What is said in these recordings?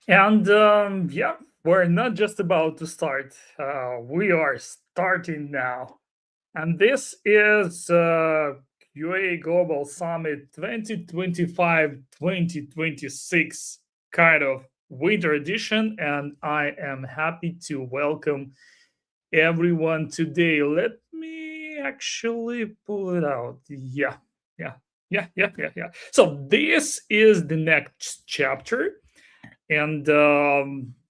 And yeah, we're not just about to start. We are starting now. And this is QA Global Summit 2025 2026 kind of winter edition. And I am happy to welcome everyone today. Let me actually pull it out. Yeah, yeah. So this is the next chapter and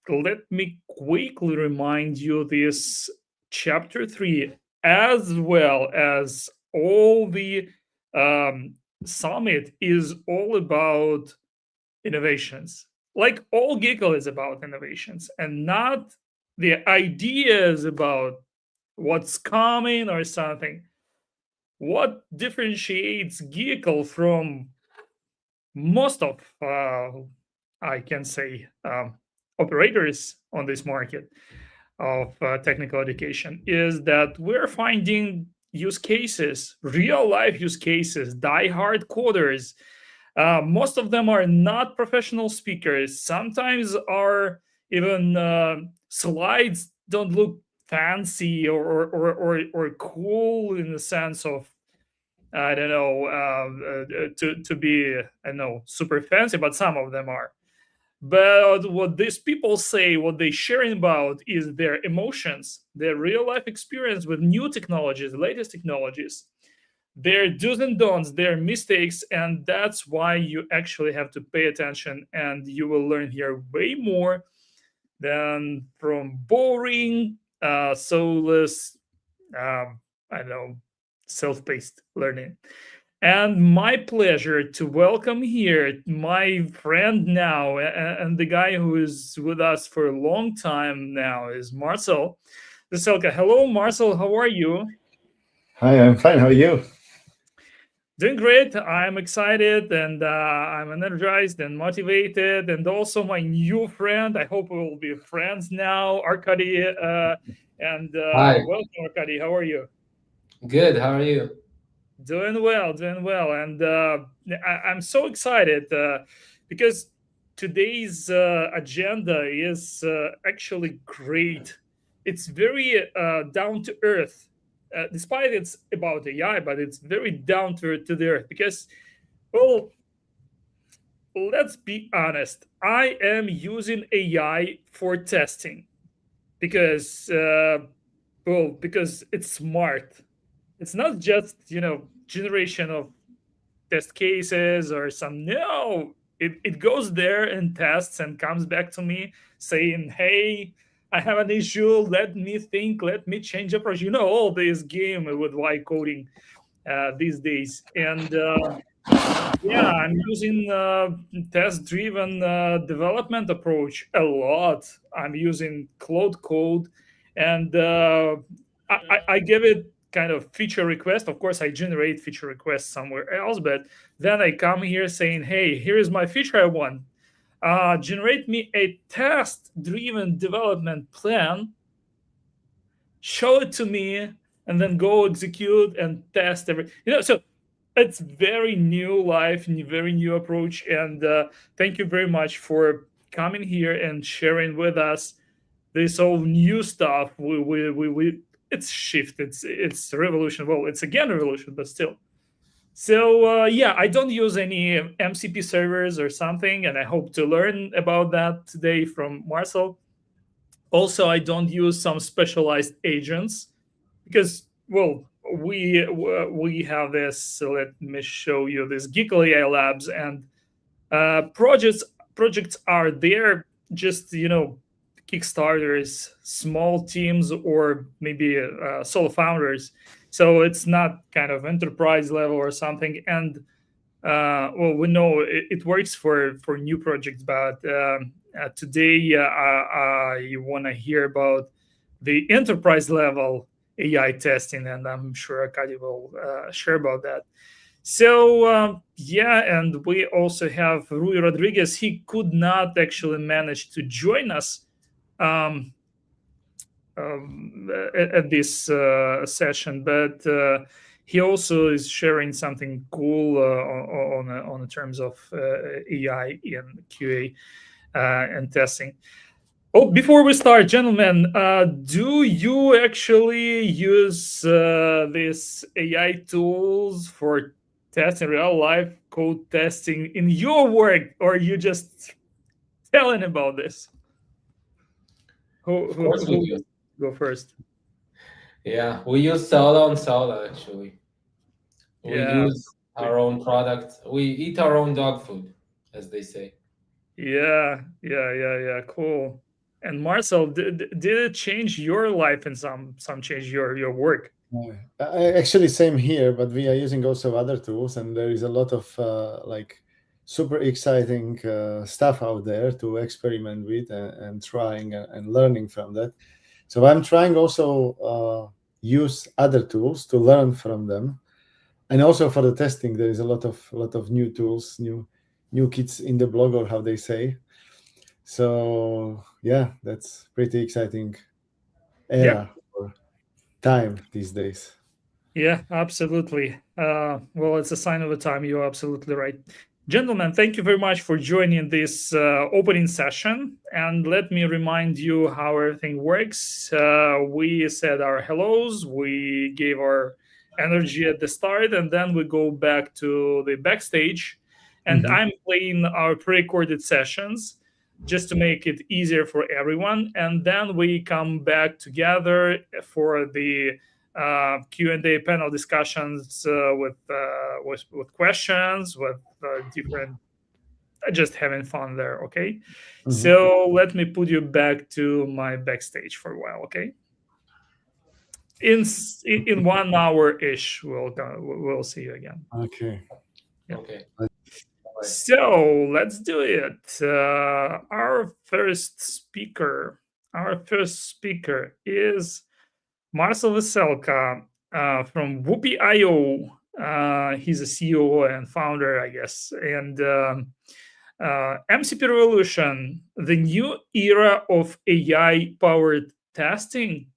let me quickly remind you this chapter 3, as well as all the summit, is all about innovations. Like all Giggle is about innovations and not the ideas about what's coming or something. What differentiates Giggle from most of I can say operators on this market of technical education is that we're finding use cases, real life use cases, die-hard coders. Most of them are not professional speakers. Sometimes our even slides don't look fancy or cool in the sense of I don't know to be I know super fancy, but some of them are. But what these people say, what they sharing about is their emotions, their real life experience with new technologies, latest technologies, their do's and don'ts, their mistakes, and that's why you actually have to pay attention, and you will learn here way more than from boring, soulless, I don't know, self-paced learning. And my pleasure to welcome here my friend now, and the guy who is with us for a long time now is Marcel Veselka. Hello, Marcel. How are you? Hi, I'm fine. How are you? Doing great. I'm excited and I'm energized and motivated. And also, my new friend. I hope we will be friends now, Arkady. And Hi, welcome, Arkady. How are you? good. How are you? Doing well, doing well, and I'm so excited because today's agenda is actually great. It's very down to earth, despite it's about AI, but it's very down to the earth because, well, let's be honest. I am using AI for testing because, because it's smart. It's not just generation of test cases or some no, it goes there and tests and comes back to me saying, hey, I have an issue, let me think, let me change approach, all this game with live coding these days. And yeah, I'm using test driven development approach a lot. I'm using cloud code, and I give it kind of feature request. Of course, I generate feature requests somewhere else, but then I come here saying, hey, here is my feature I want. Generate me a test driven development plan, show it to me, and then go execute and test every. So it's very new life, very new approach, and thank you very much for coming here and sharing with us this all new stuff. We it's shift, it's revolution. Well, it's again revolution, but still. So yeah, I don't use any MCP servers or something, and I hope to learn about that today from Marcel. Also, I don't use some specialized agents because, well, we have this. So let me show you this Geekly AI Labs, and projects are there, just kickstarters, small teams, or maybe solo founders. So it's not kind of enterprise level or something. And well, we know it works for new projects, but today I want to hear about the enterprise level AI testing, and I'm sure Akadi will share about that. So yeah, and we also have Rui Rodriguez. He could not actually manage to join us um, at this session, but he also is sharing something cool on the terms of AI and QA. and testing. Oh, before we start, gentlemen, do you actually use these AI tools for testing real life code testing in your work, or you just telling about this? Who Of who course we who use. go first? Yeah, we use Sala and Sala actually. We Yeah, use our own product. We eat our own dog food, as they say. yeah. Cool. And Marcel, did it change your life and some change your work? Actually, same here, but we are using also other tools, and there is a lot of like super exciting stuff out there to experiment with and trying and learning from that. So I'm trying also use other tools to learn from them, and also for the testing, there is a lot of new tools, new kids in the blog, or how they say. So yeah, that's pretty exciting Yeah, era or time these days. yeah, absolutely. Well, it's a sign of the time. You're absolutely right. Gentlemen, thank you very much for joining this opening session. And let me remind you how everything works. We said our hellos, we gave our energy at the start, and then we go back to the backstage. And Mhm. I'm playing our pre recorded sessions just to make it easier for everyone. And then we come back together for the Q&A panel discussions with questions, with different, just having fun there. Okay, Mhm. so let me put you back to my backstage for a while. Okay, in 1 hour ish, we'll see you again. Okay. Yeah. Okay. Bye. So let's do it. Our first speaker is Marcel Veselka from Whoopee.io. He's a CEO and founder, I guess. And MCP Revolution, the new era of AI powered testing.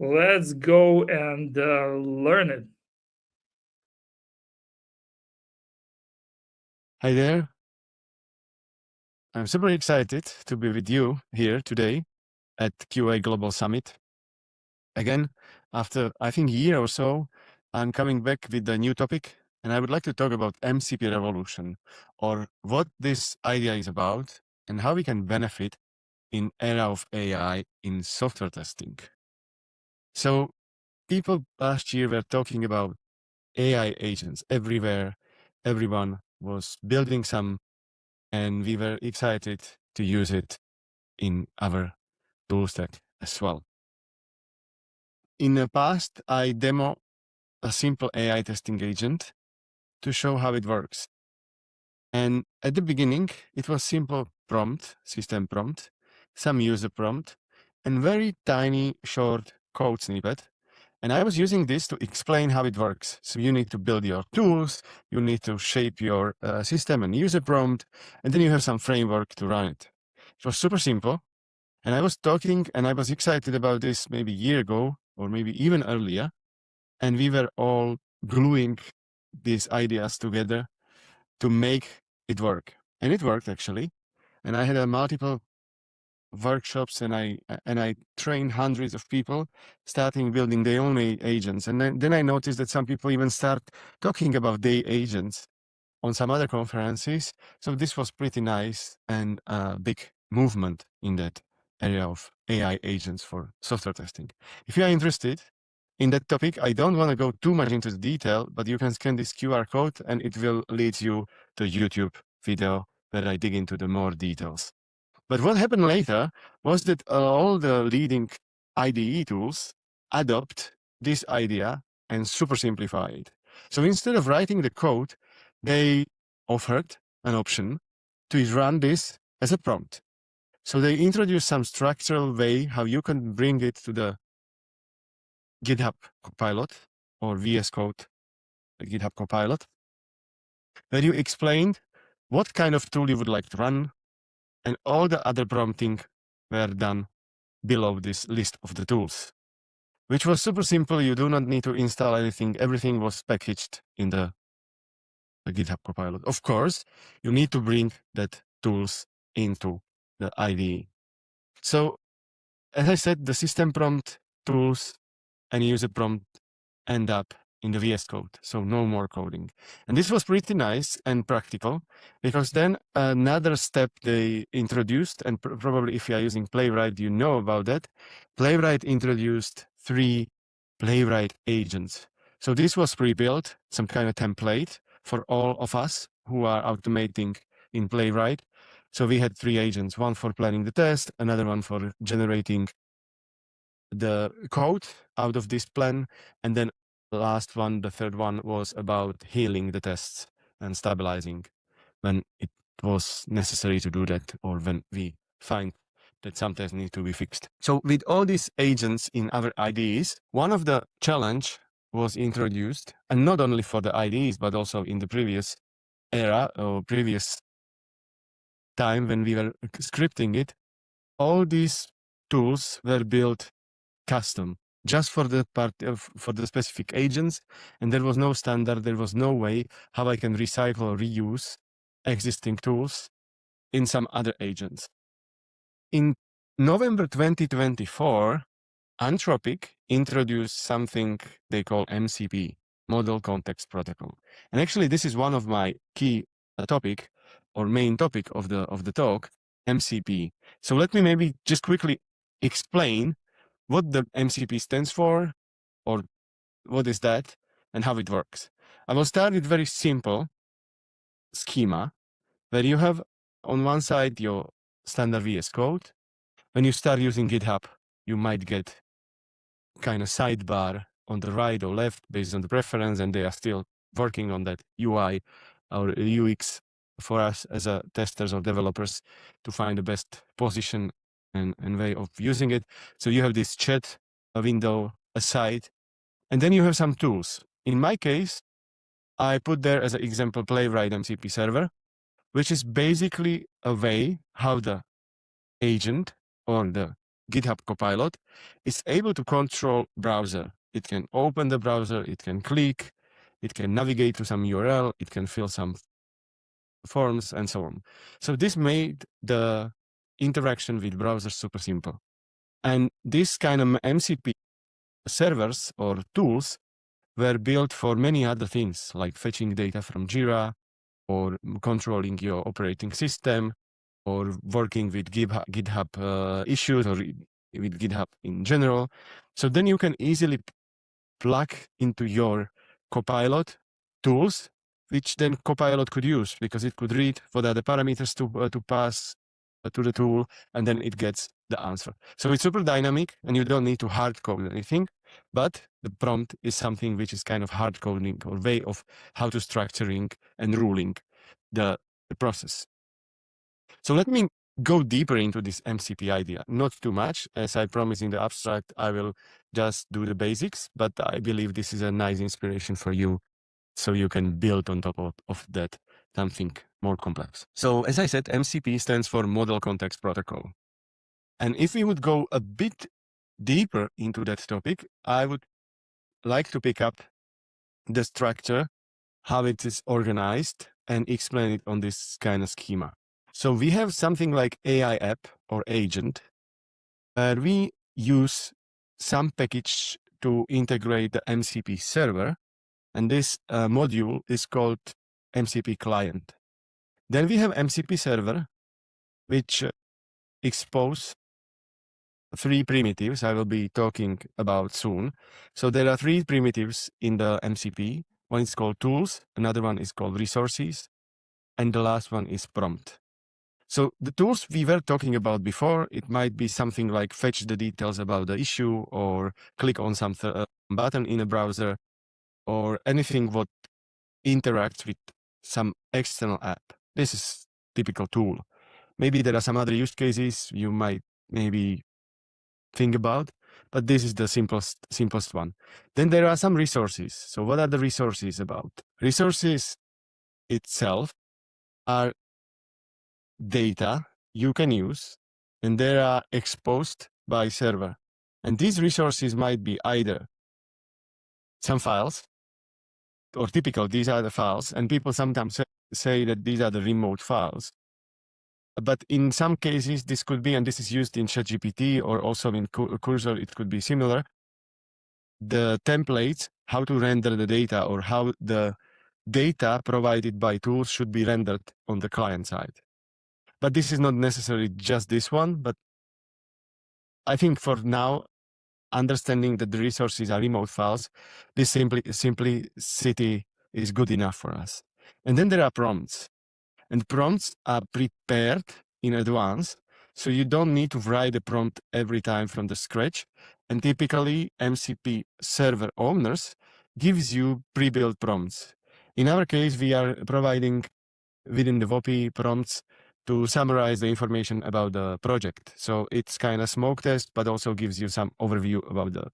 Let's go and learn it. Hi there. I'm super excited to be with you here today at QA Global Summit. Again, after I think a year or so, I'm coming back with a new topic, and I would like to talk about MCP revolution, or what this idea is about and how we can benefit in era of AI in software testing. So people last year were talking about AI agents everywhere. Everyone was building some, and we were excited to use it in our toolstack as well. In the past, I demo a simple AI testing agent to show how it works. And at the beginning, it was simple prompt, system prompt, some user prompt, and very tiny short code snippet. And I was using this to explain how it works. So you need to build your tools, you need to shape your system and user prompt, and then you have some framework to run it. It was super simple. And I was talking and I was excited about this maybe a year ago or maybe even earlier. And we were all gluing these ideas together to make it work. And it worked actually. And I had a multiple workshops and I trained hundreds of people starting building their own agents. And then I noticed that some people even start talking about their agents on some other conferences. So this was pretty nice and a big movement in that area of AI agents for software testing. If you are interested in that topic, I don't want to go too much into the detail, but you can scan this QR code and it will lead you to YouTube video where I dig into the more details. But what happened later was that all the leading IDE tools adopt this idea and super simplify it. So instead of writing the code, they offered an option to run this as a prompt. So they introduced some structural way how you can bring it to the GitHub Copilot or VS Code GitHub Copilot, where you explained what kind of tool you would like to run, and all the other prompting were done below this list of the tools, which was super simple. You do not need to install anything. Everything was packaged in the GitHub Copilot. Of course, you need to bring that tools into the IDE. So as I said, the system prompt, tools, and user prompt end up in the VS Code, so no more coding. And this was pretty nice and practical, because then another step they introduced, and probably if you are using Playwright, you know about that. Playwright introduced 3 Playwright agents. So this was pre-built, some kind of template for all of us who are automating in Playwright. So we had 3 agents, one for planning the test, another one for generating the code out of this plan, and then the last one, the third one, was about healing the tests and stabilizing when it was necessary to do that, or when we find that some tests need to be fixed. So with all these agents in our IDEs, one of the challenge was introduced, and not only for the IDEs, but also in the previous era or previous time when we were scripting it. All these tools were built custom just for the part of for the specific agents, and there was no standard, there was no way how I can recycle or reuse existing tools in some other agents. In November 2024, Anthropic introduced something they call MCP, Model Context Protocol. And actually this is one of my key topic or main topic of the talk, MCP. So let me maybe just quickly explain what the MCP stands for, or what is that, and how it works. I will start with very simple schema, where you have on one side your standard VS Code. When you start using GitHub, you might get kind of sidebar on the right or left based on the preference, and they are still working on that UI or UX for us as a testers or developers to find the best position and way of using it. So you have this chat window aside, and then you have some tools. In my case, I put there as an example Playwright MCP server, which is basically a way how the agent or the GitHub Copilot is able to control browser. It can open the browser, it can click, it can navigate to some URL, it can fill some forms, and so on. So this made the interaction with browsers super simple. And this kind of MCP servers or tools were built for many other things, like fetching data from Jira, or controlling your operating system, or working with GitHub issues, or with GitHub in general. So then you can easily plug into your Copilot tools, which then Copilot could use, because it could read what are the parameters to pass to the tool, and then it gets the answer. So it's super dynamic, and you don't need to hard code anything, but the prompt is something which is kind of hard coding or way of how to structuring and ruling the process. So let me go deeper into this MCP idea. Not too much, as I promised in the abstract, I will just do the basics, but I believe this is a nice inspiration for you, so you can build on top of that something more complex. So as I said, MCP stands for Model Context Protocol. And if we would go a bit deeper into that topic, I would like to pick up the structure, how it is organized, and explain it on this kind of schema. So we have something like AI app or agent, where we use some package to integrate the MCP server, and this module is called MCP client. Then we have MCP server, which expose 3 primitives I will be talking about soon. So there are 3 primitives in the MCP. One is called tools, another one is called resources, and the last one is prompt. So the tools we were talking about before, it might be something like fetch the details about the issue, or click on some button in a browser, or anything what interacts with some external app. This is typical tool. Maybe there are some other use cases you might maybe think about, but this is the simplest one. Then there are some resources. So what are the resources about? Resources itself are data you can use, and they are exposed by server. And these resources might be either some files, or typical, these are the files, and people sometimes say that these are the remote files. But in some cases, this could be, and this is used in ChatGPT or also in Cursor, it could be similar. The templates, how to render the data or how the data provided by tools should be rendered on the client side. But this is not necessarily just this one, but I think for now, understanding that the resources are remote files, this simplicity is good enough for us. And then there are prompts. And prompts are prepared in advance, so you don't need to write a prompt every time from the scratch. And typically, MCP server owners gives you pre-built prompts. In our case, we are providing within the WOPI prompts to summarize the information about the project. So it's kind of smoke test, but also gives you some overview about the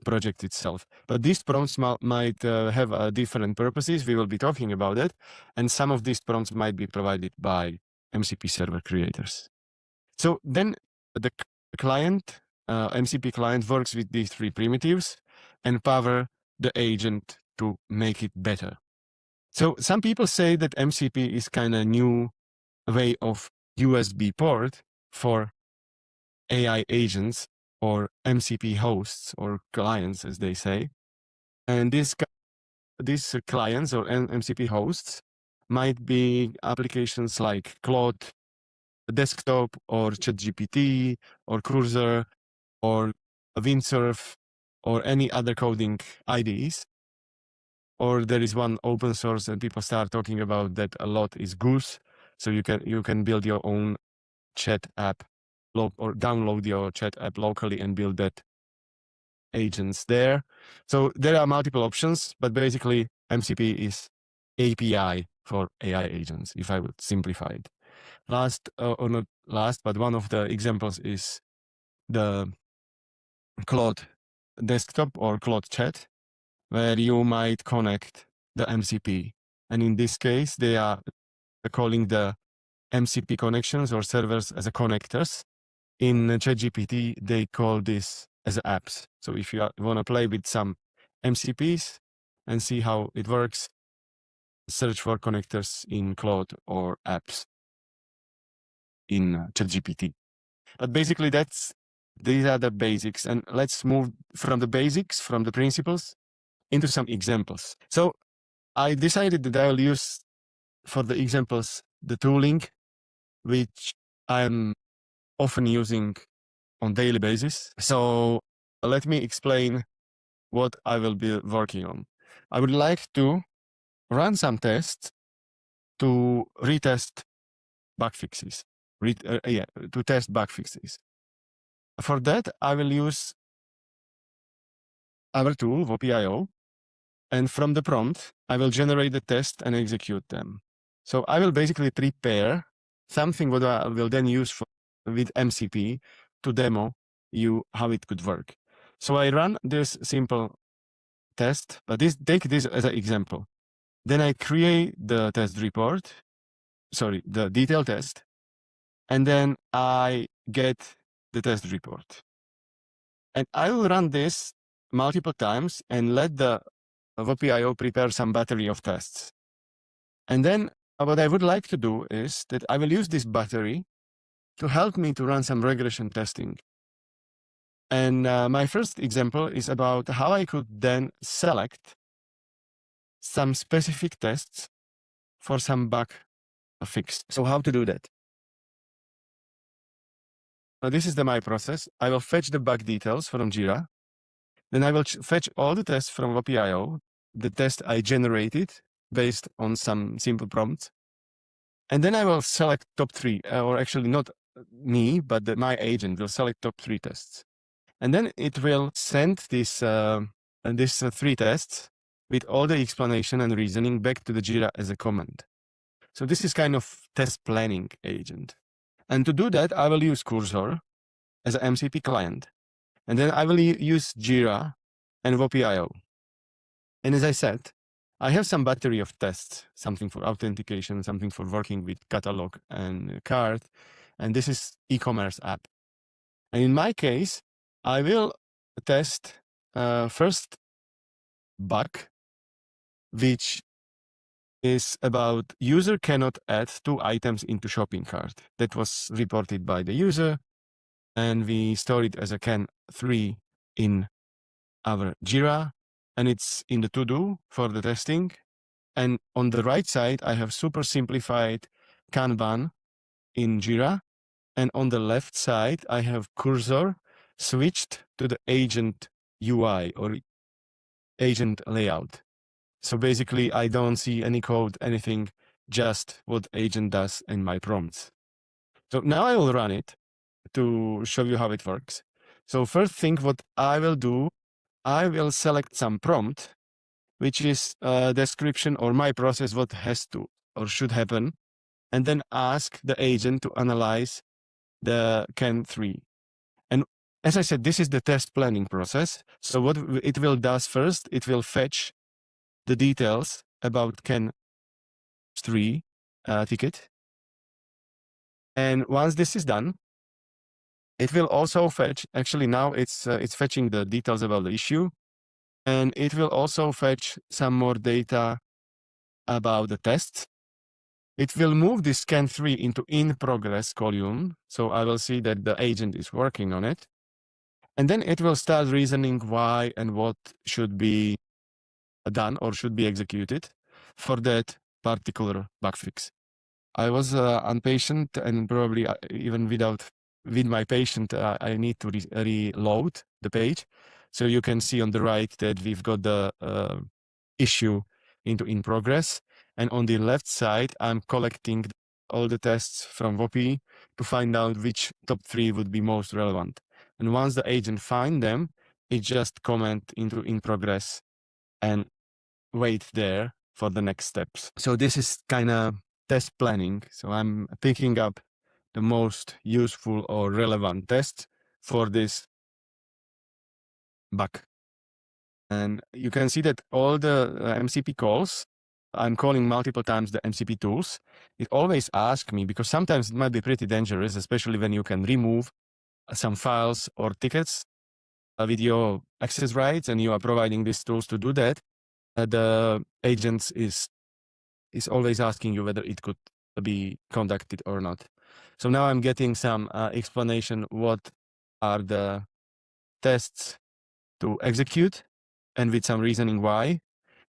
project itself. But these prompts might have different purposes. We will be talking about it. And some of these prompts might be provided by MCP server creators. So then the client, MCP client, works with these three primitives and power the agent to make it better. So some people say that MCP is kind of new way of USB port for AI agents or MCP hosts or clients, as they say. And these clients or MCP hosts might be applications like Claude Desktop or ChatGPT or Cursor or Windsurf or any other coding IDEs. Or there is one open source and people start talking about that a lot is Goose. So you can build your own chat app or download your chat app locally and build that agents there. So there are multiple options, but basically MCP is API for AI agents, if I would simplify it. Last, or not last, but one of the examples is the Claude Desktop or Claude Chat, where you might connect the MCP. And in this case, they are calling the MCP connections or servers as a connectors. In ChatGPT, they call this as apps. So if you want to play with some MCPs and see how it works, search for connectors in Claude or apps in ChatGPT. But basically, these are the basics. And let's move from the basics, from the principles, into some examples. So I decided that I will use for the examples the tooling which I'm often using on daily basis. So let me explain what I will be working on. I would like to run some tests to retest bug fixes. To test bug fixes. For that, I will use our tool, WOPI.io, and from the prompt, I will generate the test and execute them. So I will basically prepare something what I will then use with MCP to demo you how it could work. So I run this simple test, but take this as an example. Then I create the test report, the detailed test, and then I get the test report. And I will run this multiple times and let the WOPI.io prepare some battery of tests. And then what I would like to do is that I will use this battery to help me to run some regression testing. And my first example is about how I could then select some specific tests for some bug fix. So how to do that? Now this is my process. I will fetch the bug details from Jira. Then I will fetch all the tests from WOPI.io, the test I generated based on some simple prompts. And then I will select top 3, or actually not me, but my agent will select top 3 tests. And then it will send these 3 tests with all the explanation and reasoning back to the Jira as a command. So this is kind of test planning agent. And to do that, I will use Cursor as an MCP client. And then I will use Jira and WOPI.io. And as I said, I have some battery of tests, something for authentication, something for working with catalog and cart. And this is e-commerce app. And in my case, I will test first bug, which is about user cannot add 2 items into shopping cart. That was reported by the user, and we store it as a can3 in our Jira, and it's in the to-do for the testing. And on the right side, I have super simplified Kanban in Jira. And on the left side, I have cursor switched to the agent UI or agent layout. So basically, I don't see any code, anything, just what agent does in my prompts. So now I will run it to show you how it works. So first thing what I will do, I will select some prompt, which is a description or my process, what has to or should happen, and then ask the agent to analyze the can3. And as I said, this is the test planning process. So what it will do first, it will fetch the details about can3 ticket. And once this is done, it will also fetch, actually now it's fetching the details about the issue, and it will also fetch some more data about the tests. It will move this can3 into in progress column, so I will see that the agent is working on it. And then it will start reasoning why and what should be done or should be executed for that particular bug fix. I was impatient, and probably even with my patient, I need to reload the page. So you can see on the right that we've got the issue into in progress. And on the left side, I'm collecting all the tests from WOPI to find out which top 3 would be most relevant. And once the agent find them, it just comment into in progress and wait there for the next steps. So this is kind of test planning. So I'm picking up the most useful or relevant tests for this bug. And you can see that all the MCP calls, I'm calling multiple times the MCP tools. It always asks me, because sometimes it might be pretty dangerous, especially when you can remove some files or tickets with your access rights, and you are providing these tools to do that. The agents is always asking you whether it could be conducted or not. So now I'm getting some explanation what are the tests to execute, and with some reasoning why.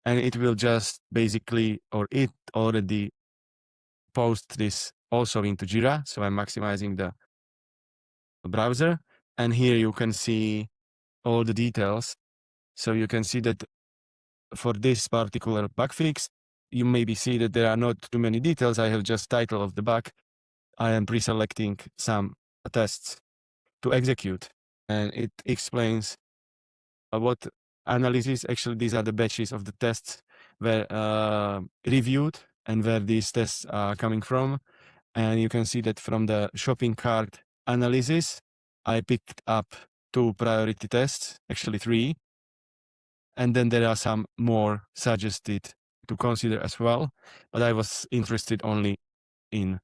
And it will just basically, or it already post this also into Jira. So I'm maximizing the browser. And here you can see all the details. So you can see that for this particular bug fix, you maybe see that there are not too many details. I have just title of the bug. I am pre-selecting some tests to execute, and it explains what analysis. Actually, these are the batches of the tests were reviewed and where these tests are coming from. And you can see that from the shopping cart analysis, I picked up 2 priority tests, actually 3. And then there are some more suggested to consider as well, but I was interested only in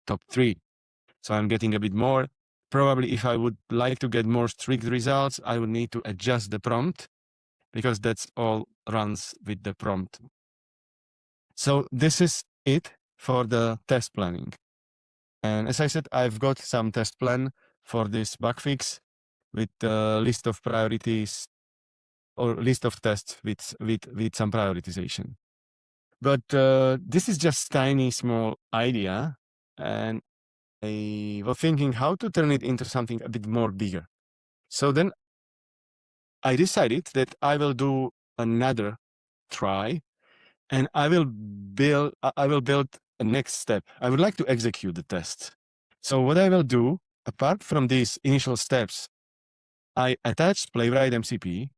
top 3. So I'm getting a bit more. Probably if I would like to get more strict results, I would need to adjust the prompt, because that's all runs with the prompt. So this is it for the test planning. And as I said, I've got some test plan for this bug fix with a list of priorities or list of tests with some prioritization. But this is just tiny, small idea. And I was thinking how to turn it into something a bit more bigger. So then I decided that I will do another try, and I will build a next step. I would like to execute the test. So what I will do, apart from these initial steps, I attached Playwright MCP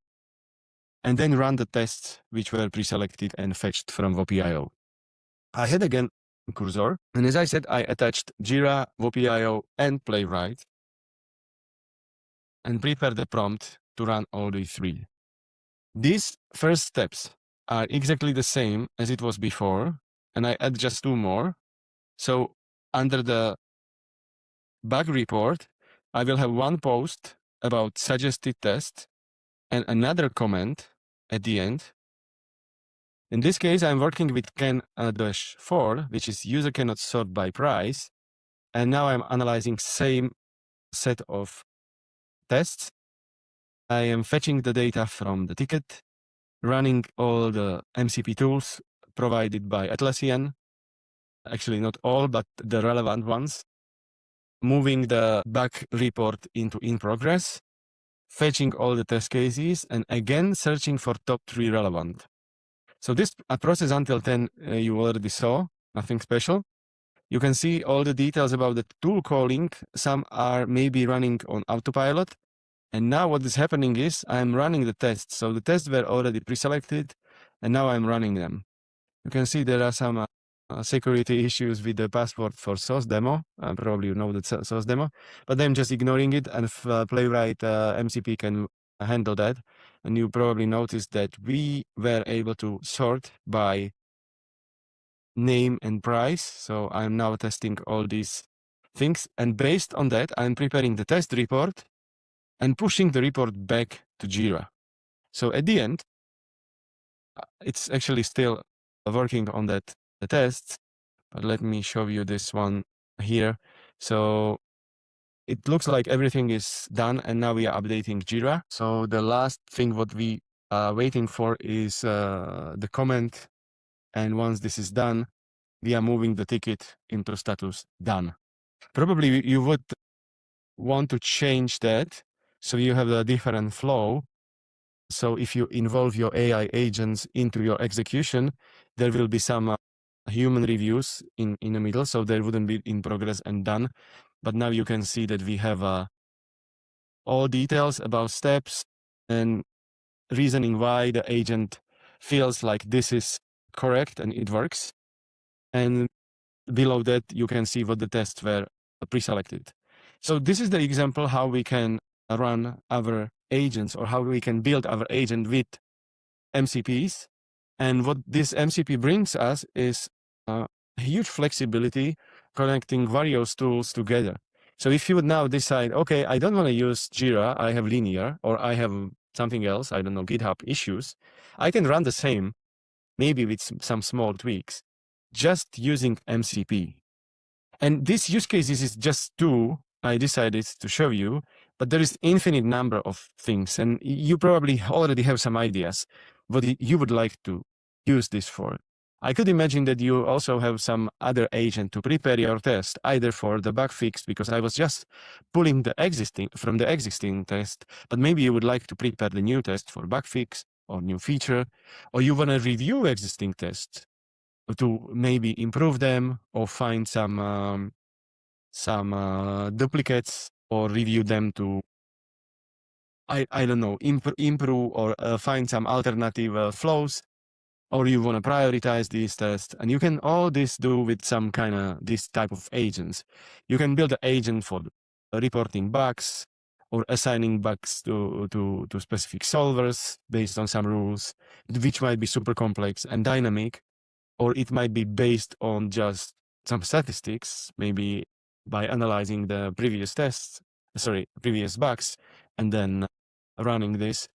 and then run the tests which were pre-selected and fetched from WOPI.io. I had again cursor, and as I said, I attached Jira, WOPI.io, and Playwright, and prepared the prompt to run all the 3. These first steps are exactly the same as it was before, and I add just 2 more. So under the bug report, I will have 1 post about suggested test and another comment at the end In this case, I'm working with can-4, which is user cannot sort by price. And now I'm analyzing same set of tests. I am fetching the data from the ticket, running all the MCP tools provided by Atlassian. Actually, not all, but the relevant ones. Moving the bug report into in progress, fetching all the test cases, and again searching for top 3 relevant. So this process until 10 you already saw, nothing special. You can see all the details about the tool calling. Some are maybe running on autopilot. And now what is happening is I'm running the tests. So the tests were already pre-selected, and now I'm running them. You can see there are some security issues with the password for source demo. Probably you know the source demo, but I'm just ignoring it, and Playwright MCP can handle that. And you probably noticed that we were able to sort by name and price. So I'm now testing all these things, and based on that, I'm preparing the test report and pushing the report back to Jira. So at the end, it's actually still working on that the tests, but let me show you this one here. So it looks like everything is done, and now we are updating Jira. So the last thing what we are waiting for is the comment, and once this is done, we are moving the ticket into status done. Probably you would want to change that so you have a different flow. So if you involve your AI agents into your execution, there will be some human reviews in the middle, so there wouldn't be in progress and done. But now you can see that we have all details about steps and reasoning why the agent feels like this is correct and it works. And below that, you can see what the tests were pre-selected. So this is the example how we can run our agents, or how we can build our agent with MCPs. And what this MCP brings us is huge flexibility connecting various tools together. So if you would now decide, okay, I don't want to use Jira, I have Linear, or I have something else, I don't know, GitHub issues, I can run the same, maybe with some small tweaks, just using MCP. And this use cases is just 2 I decided to show you, but there is infinite number of things, and you probably already have some ideas what you would like to use this for. I could imagine that you also have some other agent to prepare your test, either for the bug fix, because I was just pulling the existing test, but maybe you would like to prepare the new test for bug fix or new feature, or you want to review existing tests to maybe improve them or find some duplicates, or review them to I don't know, improve or find some alternative flows, or you want to prioritize these tests. And you can all this do with some kind of this type of agents. You can build an agent for reporting bugs or assigning bugs to specific solvers based on some rules, which might be super complex and dynamic, or it might be based on just some statistics, maybe by analyzing the previous previous bugs, and then running this,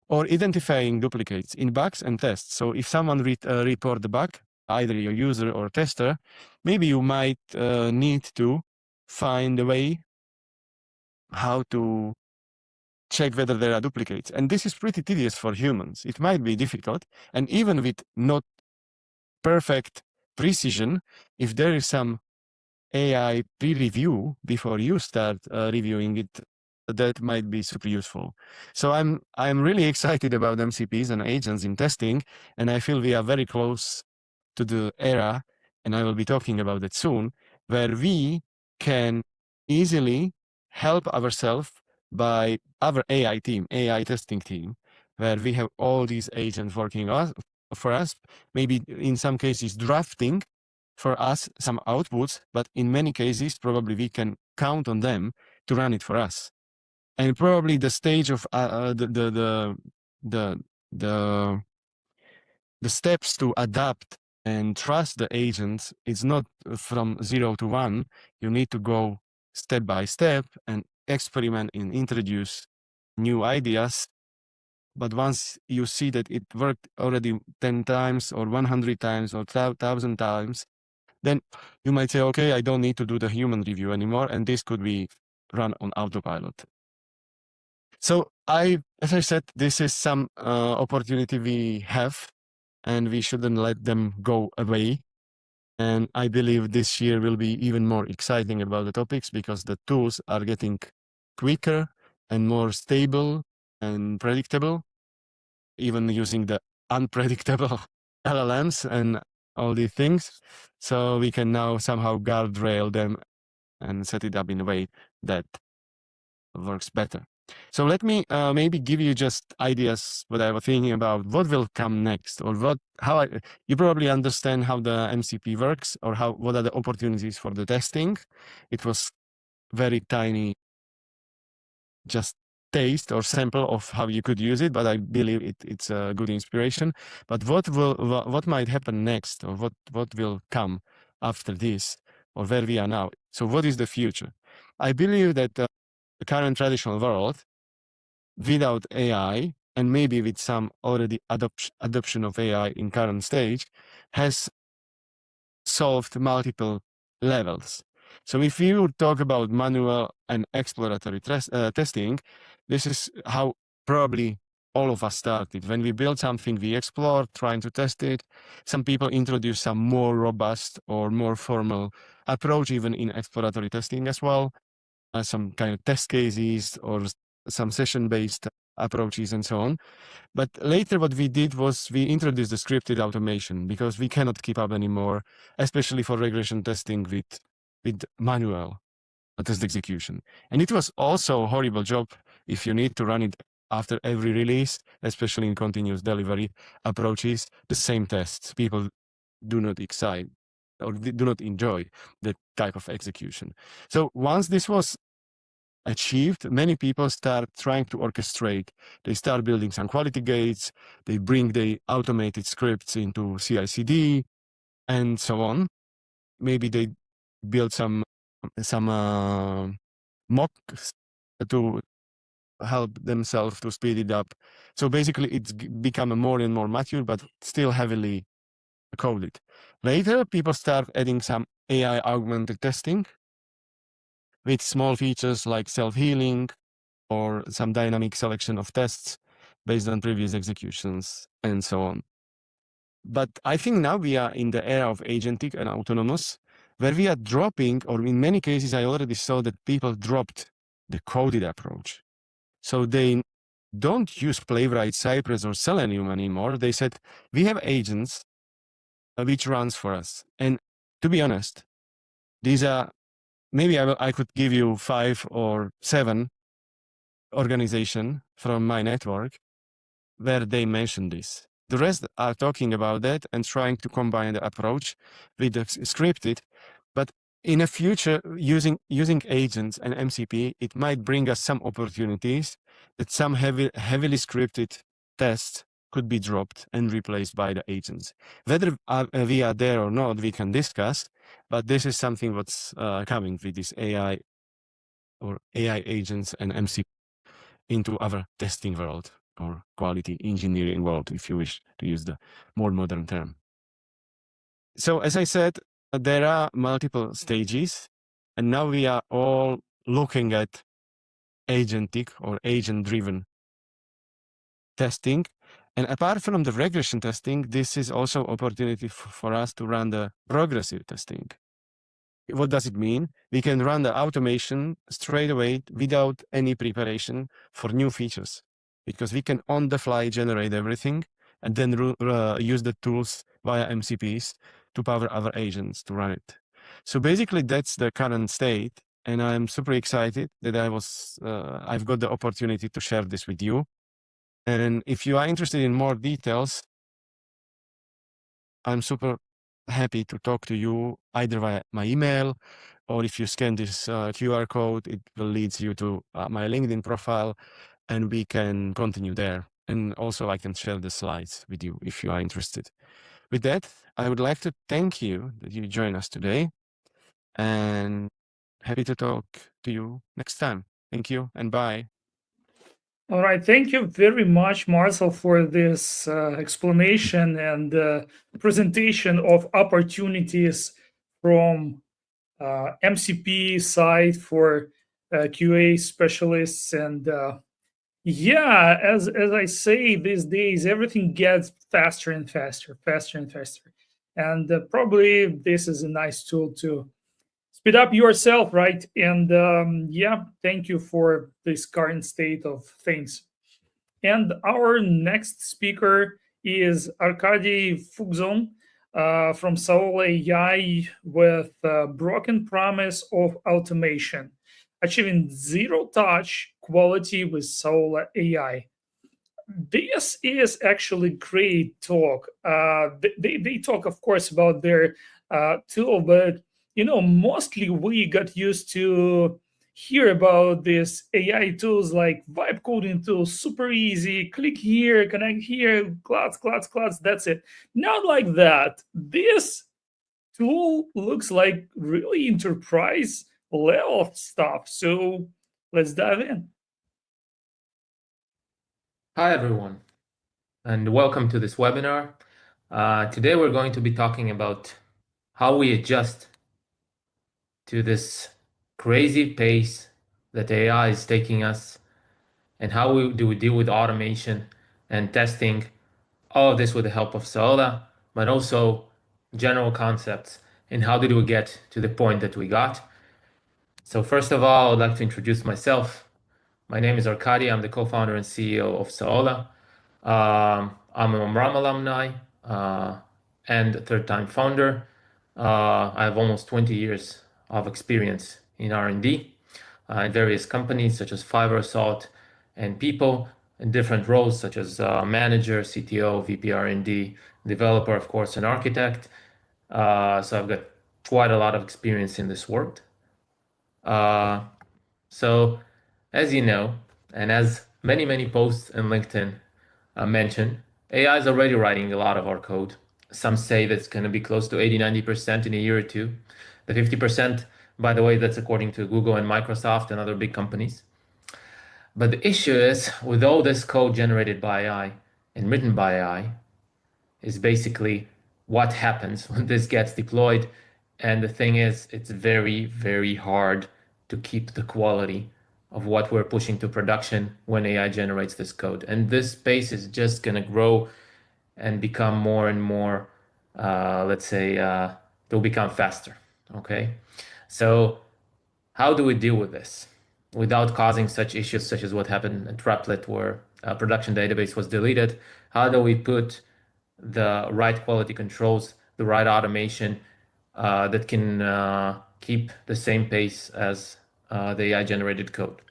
or identifying duplicates in bugs and tests. So if someone report the bug, either your user or tester, maybe you might need to find a way how to check whether there are duplicates. And this is pretty tedious for humans. It might be difficult, and even with not perfect precision, if there is some AI pre-review before you start reviewing it, that might be super useful. So I'm really excited about MCPs and agents in testing, and I feel we are very close to the era, and I will be talking about it soon, where we can easily help ourselves by our AI team, AI testing team, where we have all these agents working for us, maybe in some cases drafting for us some outputs, but in many cases, probably we can count on them to run it for us. And probably the stage of the steps to adapt and trust the agents is not from 0 to 1. You need to go step by step and experiment and introduce new ideas But once you see that it worked already 10 times or 100 times or 1,000 times, then you might say, okay, I don't need to do the human review anymore, and this could be run on autopilot. So as I said, this is some opportunity we have, and we shouldn't let them go away. And I believe this year will be even more exciting about the topics because the tools are getting quicker and more stable and predictable, even using the unpredictable LLMs and all these things. So we can now somehow guardrail them and set it up in a way that works better. So let me maybe give you just ideas what I was thinking about what will come next, or you probably understand how the MCP works, or what are the opportunities for the testing. It was very tiny, just taste or sample of how you could use it, but I believe it's a good inspiration. But what might happen next, or what will come after this, or where we are now? So what is the future? I believe that the current traditional world, without AI, and maybe with some already adoption of AI in current stage, has solved multiple levels. So if you would talk about manual and exploratory testing, this is how probably all of us started. When we build something, we explore, trying to test it. Some people introduce some more robust or more formal approach, even in exploratory testing as well. Some kind of test cases or some session-based approaches and so on. But later what we did was we introduced the scripted automation because we cannot keep up anymore, especially for regression testing with manual test execution. And it was also a horrible job if you need to run it after every release, especially in continuous delivery approaches, the same tests. People do not excite or do not enjoy that type of execution. So once this was achieved, many people start trying to orchestrate. They start building some quality gates, they bring the automated scripts into CI/CD, and so on. Maybe they build some mocks to help themselves to speed it up. So basically it's become a more and more mature, but still heavily coded. Later, people start adding some AI augmented testing with small features like self-healing, or some dynamic selection of tests based on previous executions, and so on. But I think now we are in the era of agentic and autonomous, where we are dropping, or in many cases, I already saw that people dropped the coded approach. So they don't use Playwright, Cypress, or Selenium anymore. They said, we have agents which runs for us. And to be honest, these are, maybe I could give you 5 or 7 organization from my network where they mention this. The rest are talking about that and trying to combine the approach with the scripted. But in the future, using agents and MCP, it might bring us some opportunities that some heavily scripted tests could be dropped and replaced by the agents. Whether we are there or not, we can discuss, but this is something what's coming with this AI or AI agents and MCP into our testing world or quality engineering world, if you wish to use the more modern term. So as I said, there are multiple stages, and now we are all looking at agentic or agent-driven testing. And apart from the regression testing, this is also opportunity for us to run the progressive testing. What does it mean? We can run the automation straight away without any preparation for new features, because we can on the fly generate everything and then use the tools via MCPs to power our agents to run it. So basically that's the current state. And I'm super excited that I've got the opportunity to share this with you. And if you are interested in more details, I'm super happy to talk to you either via my email, or if you scan this QR code, it will lead you to my LinkedIn profile, and we can continue there. And also I can share the slides with you if you are interested. With that, I would like to thank you that you joined us today, and happy to talk to you next time. Thank you and bye. All right, thank you very much, Marcel, for this explanation and presentation of opportunities from MCP side for QA specialists. And yeah, as I say, these days everything gets faster and faster, faster and faster, and probably this is a nice tool to speed up yourself, right? And yeah, thank you for this current state of things. And our next speaker is Arkady Fugzon from Soul AI with broken promise of automation, achieving zero touch quality with Soul AI. This is actually great talk. They talk, of course, about their tool, but mostly we got used to hear about these AI tools like vibe coding tools, super easy, click here, connect here, class, that's it. Not like that. This tool looks like really enterprise level stuff. So let's dive in. Hi, everyone, and welcome to this webinar. Today, we're going to be talking about how we adjust to this crazy pace that AI is taking us, and how do we deal with automation and testing, all of this with the help of Saola, but also general concepts, and how did we get to the point that we got. So first of all, I'd like to introduce myself. My name is Arkady. I'm the co-founder and CEO of Saola. I'm an Umram alumni and a third-time founder. I have almost 20 years of experience in R&D in various companies such as Fiverr, Salt, and People, in different roles such as manager, CTO, VP R&D, developer, of course, and architect. So I've got quite a lot of experience in this world. So as you know, and as many posts in LinkedIn mention, AI is already writing a lot of our code. Some say that's going to be close to 80-90% in a year or two. The 50%, by the way, that's according to Google and Microsoft and other big companies. But the issue is, with all this code generated by AI and written by AI, is basically what happens when this gets deployed. And the thing is, it's very hard to keep the quality of what we're pushing to production when AI generates this code. And this space is just going to grow and become more and more, let's say, it'll become faster. Okay. So how do we deal with this without causing such issues such as what happened at Replit, where a production database was deleted? How do we put the right quality controls, the right automation that can keep the same pace as the AI generated code?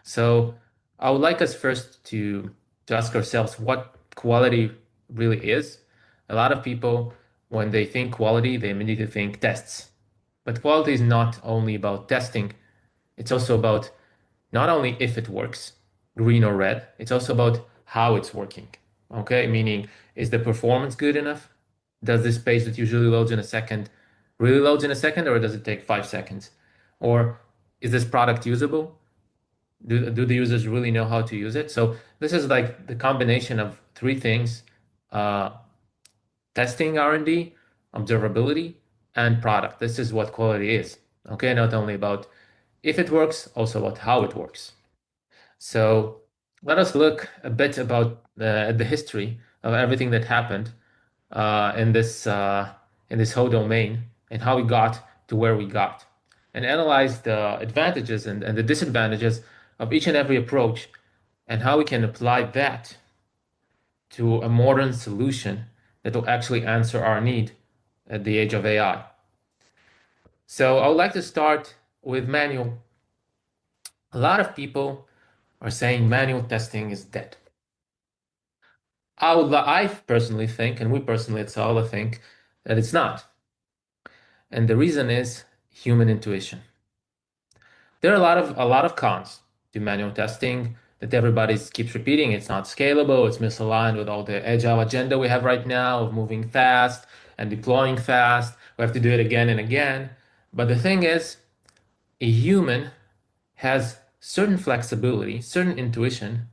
So I would like us first to ask ourselves what quality really is. A lot of people, when they think quality, they immediately think tests. But quality is not only about testing, it's also about not only if it works, green or red, it's also about how it's working. Okay, meaning, is the performance good enough? Does this page that usually loads in a second really loads in a second, or does it take 5 seconds? Or is this product usable? Do the users really know how to use it? So this is like the combination of three things: testing, R&D, observability, and product. This is what quality is. Okay, not only about if it works, also about how it works. So let us look a bit about the history of everything that happened in this whole domain, and how we got to where we got, and analyze the advantages and the disadvantages of each and every approach, and how we can apply that to a modern solution that will actually answer our need at the age of AI. So I would like to start with manual. A lot of people are saying manual testing is dead. I personally think, and we personally at Saola think, that it's not. And the reason is human intuition. There are a lot of cons to manual testing that everybody keeps repeating. It's not scalable, it's misaligned with all the agile agenda we have right now of moving fast and deploying fast. We have to do it again and again. But the thing is, a human has certain flexibility, certain intuition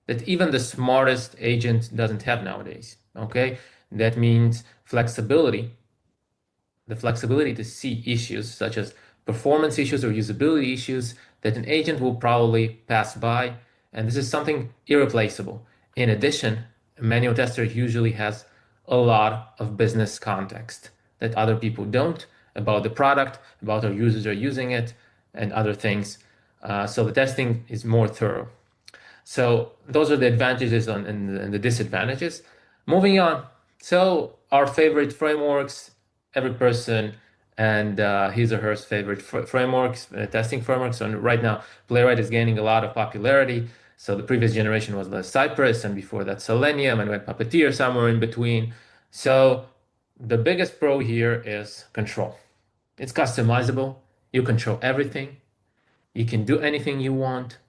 that even the smartest agent doesn't have nowadays. Okay, that means flexibility, the flexibility to see issues such as performance issues or usability issues that an agent will probably pass by, and this is something irreplaceable. In addition, a manual tester usually has a lot of business context that other people don't about the product, about how users are using it, and other things. So the testing is more thorough. So those are the advantages and the disadvantages. Moving on. So our favorite frameworks, every person and his or her favorite frameworks, testing frameworks. So right now, Playwright is gaining a lot of popularity. So the previous generation was the Cypress, and before that Selenium, and we had Puppeteer somewhere in between. So the biggest pro here is control. It's customizable. You control everything. You can do anything you want,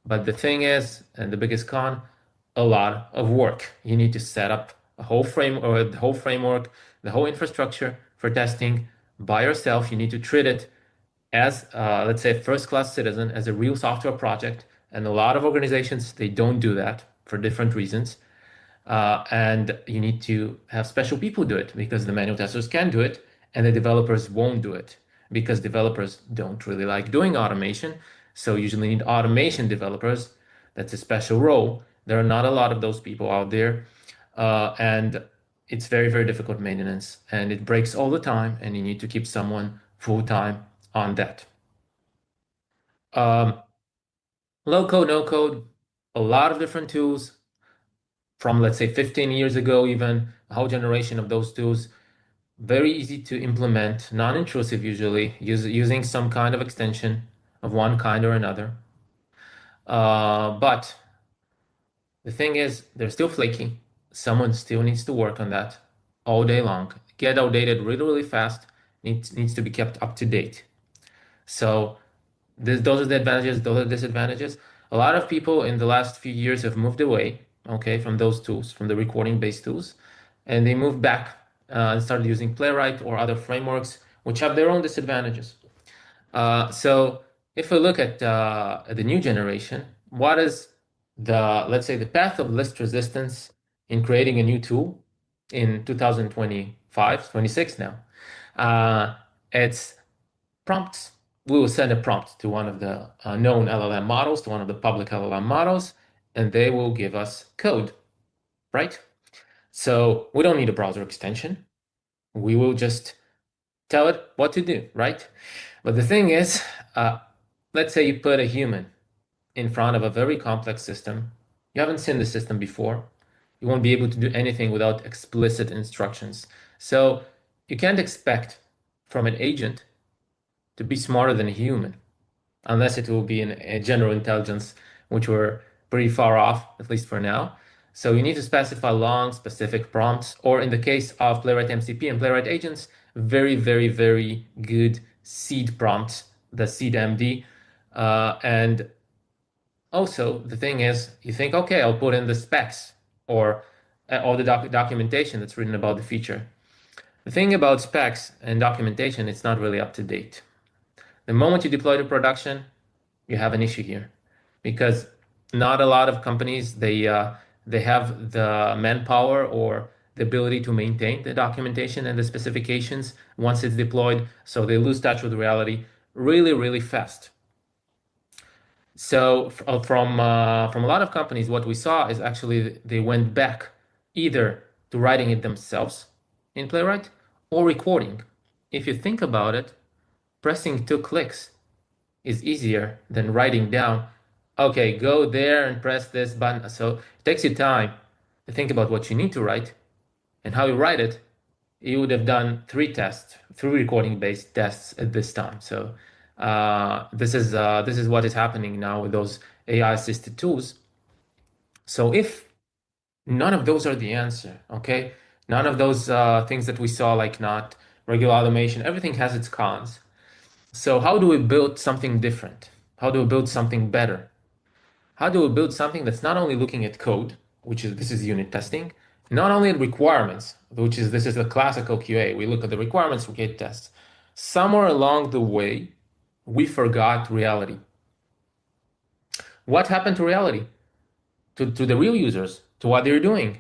but the thing is, and the biggest con, a lot of work. You need to set up a whole frame or the whole framework, the whole infrastructure for testing by yourself. You need to treat it as, let's say, a first-class citizen, as a real software project. And a lot of organizations, they don't do that for different reasons. And you need to have special people do it because the manual testers can do it and the developers won't do it because developers don't really like doing automation. So you usually need automation developers. That's a special role. There are not a lot of those people out there. And it's very, very difficult maintenance and it breaks all the time and you need to keep someone full time on that. Low code, no code, a lot of different tools from, let's say, 15 years ago, even a whole generation of those tools. Very easy to implement, non-intrusive usually, using some kind of extension of one kind or another. But the thing is, they're still flaky. Someone still needs to work on that all day long. Get outdated really, really fast. Needs to be kept up to date. So those are the advantages, those are the disadvantages. A lot of people in the last few years have moved away, okay, from those tools, from the recording-based tools, and they moved back and started using Playwright or other frameworks, which have their own disadvantages. So if we look at the new generation, what is the, let's say, the path of least resistance in creating a new tool in 2025, 26 now? It's prompts. We will send a prompt to one of the known LLM models, to one of the public LLM models, and they will give us code, right? So we don't need a browser extension. We will just tell it what to do, right? But the thing is, let's say you put a human in front of a very complex system. You haven't seen the system before. You won't be able to do anything without explicit instructions. So you can't expect from an agent to be smarter than a human, unless it will be a general intelligence, which we're pretty far off, at least for now. So you need to specify long, specific prompts, or in the case of Playwright MCP and Playwright agents, very, very, very good seed prompts, the seed MD. And also, the thing is, you think, okay, I'll put in the specs or all the documentation that's written about the feature. The thing about specs and documentation, it's not really up to date. The moment you deploy to production, you have an issue here because not a lot of companies, they have the manpower or the ability to maintain the documentation and the specifications once it's deployed. So they lose touch with reality really, really fast. So from a lot of companies, what we saw is actually they went back either to writing it themselves in Playwright or recording. If you think about it, pressing 2 clicks is easier than writing down, okay, go there and press this button. So it takes you time to think about what you need to write and how you write it. You would have done 3 tests, 3 recording-based tests at this time. So this is what is happening now with those AI-assisted tools. So if none of those are the answer, okay, none of those things that we saw, like not regular automation, everything has its cons. So how do we build something different? How do we build something better? How do we build something that's not only looking at code, which is this is unit testing, not only at requirements, which is this is the classical QA. We look at the requirements, we get tests. Somewhere along the way, we forgot reality. What happened to reality? to the real users, to what they're doing.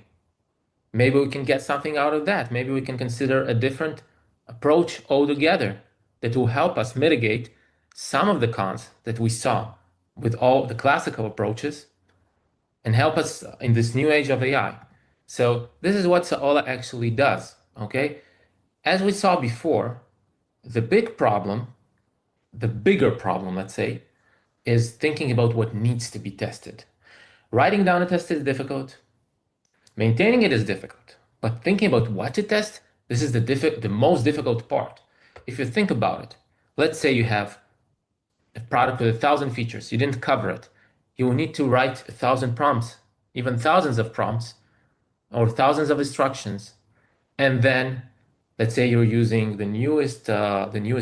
Maybe we can get something out of that. Maybe we can consider a different approach altogether that will help us mitigate some of the cons that we saw with all the classical approaches and help us in this new age of AI. So this is what Saola actually does, okay? As we saw before, the bigger problem, let's say, is thinking about what needs to be tested. Writing down a test is difficult. Maintaining it is difficult. But thinking about what to test, this is the most difficult part. If you think about it, let's say you have a product with 1,000 features, you didn't cover it. You will need to write 1,000 prompts, even thousands of prompts, or thousands of instructions. And then let's say you're using the newest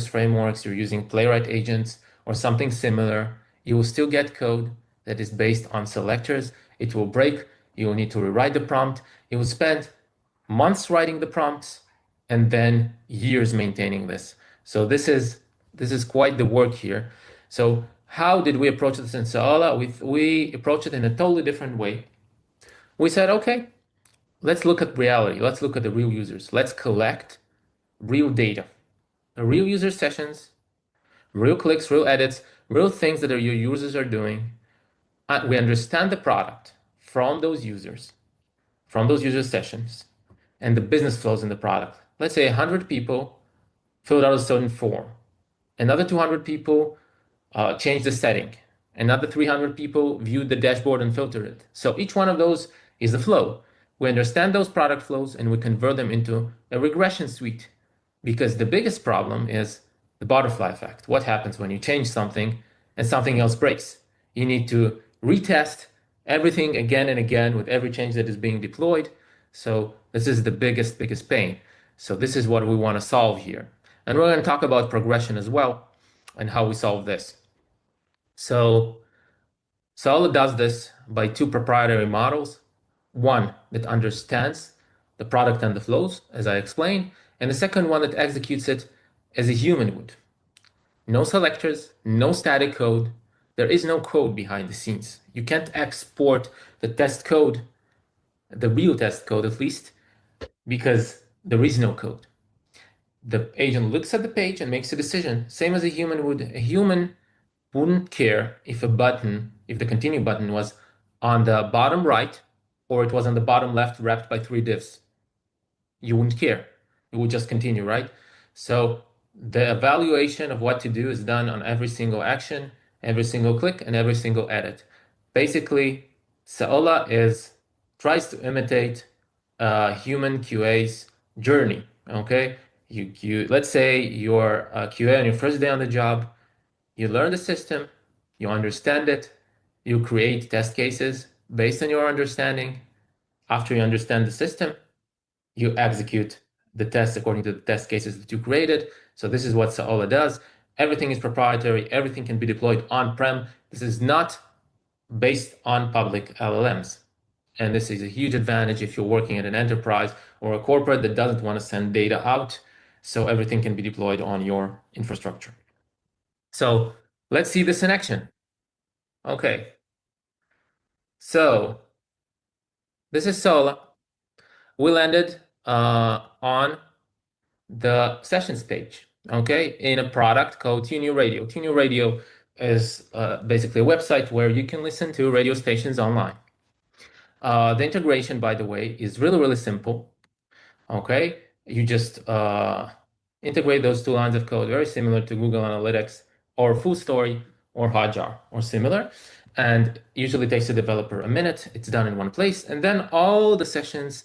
frameworks, you're using playwright agents or something similar, you will still get code that is based on selectors. It will break. You will need to rewrite the prompt. You will spend months writing the prompts and then years maintaining this. So this is quite the work here. So how did we approach this in Saola? We approached it in a totally different way. We said, okay, let's look at reality. Let's look at the real users. Let's collect real data, real user sessions, real clicks, real edits, real things that your users are doing. We understand the product from those users, from those user sessions, and the business flows in the product. Let's say 100 people filled out a certain form. Another 200 people changed the setting. Another 300 people viewed the dashboard and filtered it. So each one of those is a flow. We understand those product flows and we convert them into a regression suite. Because the biggest problem is the butterfly effect. What happens when you change something and something else breaks? You need to retest everything again and again with every change that is being deployed. So this is the biggest pain. So this is what we want to solve here. And we're going to talk about progression as well and how we solve this. So Saola does this by two proprietary models. One that understands the product and the flows, as I explained, and the second one that executes it as a human would. No selectors, no static code. There is no code behind the scenes. You can't export the test code, the real test code at least, because there is no code. The agent looks at the page and makes a decision, same as a human would. A human wouldn't care if if the continue button was on the bottom right or it was on the bottom left wrapped by 3 divs. You wouldn't care. You would just continue, right? So the evaluation of what to do is done on every single action, every single click, and every single edit. Basically, Saola tries to imitate human QA's journey. Okay, let's say you're a QA on your first day on the job. You learn the system, you understand it, you create test cases based on your understanding. After you understand the system, you execute the tests according to the test cases that you created. So this is what Saola does. Everything is proprietary. Everything can be deployed on-prem. This is not based on public LLMs. And this is a huge advantage if you're working at an enterprise or a corporate that doesn't want to send data out. So everything can be deployed on your infrastructure. So let's see this in action. Okay. So this is Saola. We landed on the sessions page, okay, in a product called TuneU Radio. TuneU Radio is basically a website where you can listen to radio stations online. The integration, by the way, is really simple, okay? You just integrate those two lines of code, very similar to Google Analytics or FullStory or Hotjar or similar. And usually takes the developer a minute. It's done in one place. And then all the sessions,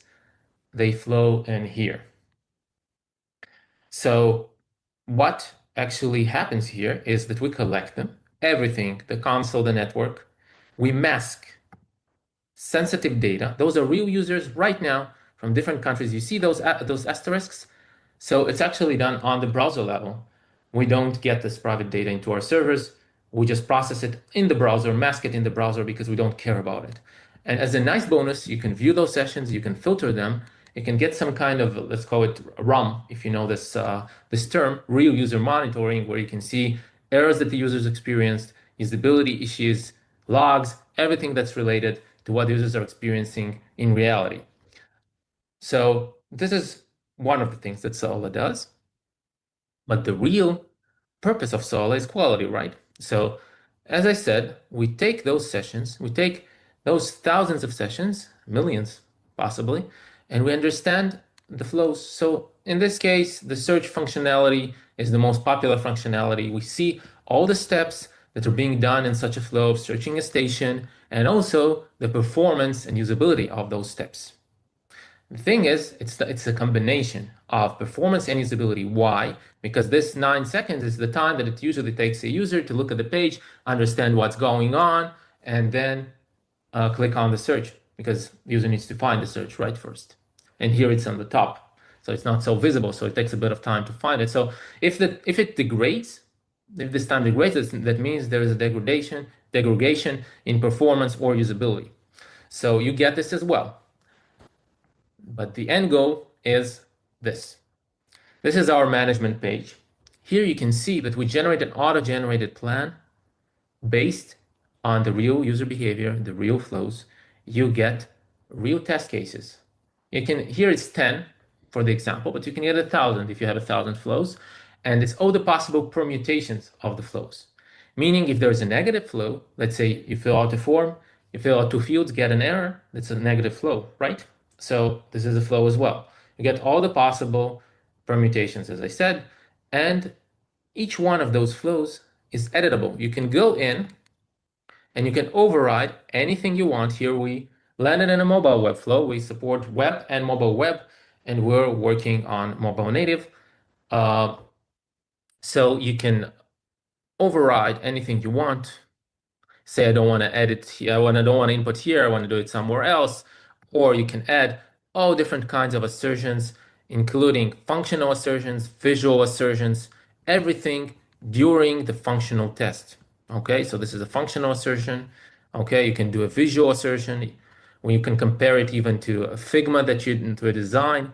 they flow in here. So what actually happens here is that we collect them, everything, the console, the network. We mask sensitive data. Those are real users right now from different countries. You see those asterisks? So it's actually done on the browser level. We don't get this private data into our servers. We just process it in the browser, mask it in the browser because we don't care about it. And as a nice bonus, you can view those sessions, you can filter them, you can get some kind of, let's call it RUM, if you know this term, real user monitoring, where you can see errors that the users experienced, usability issues, logs, everything that's related to what users are experiencing in reality. So this is one of the things that Solr does. But the real purpose of Solr is quality, right? So as I said, we take those sessions, we take those thousands of sessions, millions possibly, and we understand the flows. So in this case, the search functionality is the most popular functionality. We see all the steps that are being done in such a flow of searching a station, and also the performance and usability of those steps. The thing is, it's a combination of performance and usability. Why? Because this 9 seconds is the time that it usually takes a user to look at the page, understand what's going on, and then click on the search, because the user needs to find the search right first. And here it's on the top, so it's not so visible, so it takes a bit of time to find it. So if it degrades, if this time degrades, that means there is a degradation in performance or usability. So you get this as well. But the end goal is this. This is our management page. Here you can see that we generate an auto-generated plan based on the real user behavior, the real flows. You get real test cases. Here it's 10 for the example, but you can get 1,000 if you have 1,000 flows. And it's all the possible permutations of the flows. Meaning if there's a negative flow, let's say you fill out a form, you fill out 2 fields, get an error, that's a negative flow, right? So this is a flow as well. You get all the possible permutations, as I said, and each one of those flows is editable. You can go in and you can override anything you want. Here we landed in a mobile web flow. We support web and mobile web, and we're working on mobile native. So you can override anything you want. Say I don't want to edit here, I don't want to input here, I want to do it somewhere else. Or you can add all different kinds of assertions, including functional assertions, visual assertions, everything during the functional test. Okay, so this is a functional assertion. Okay, you can do a visual assertion, where you can compare it even to a Figma that you into a design.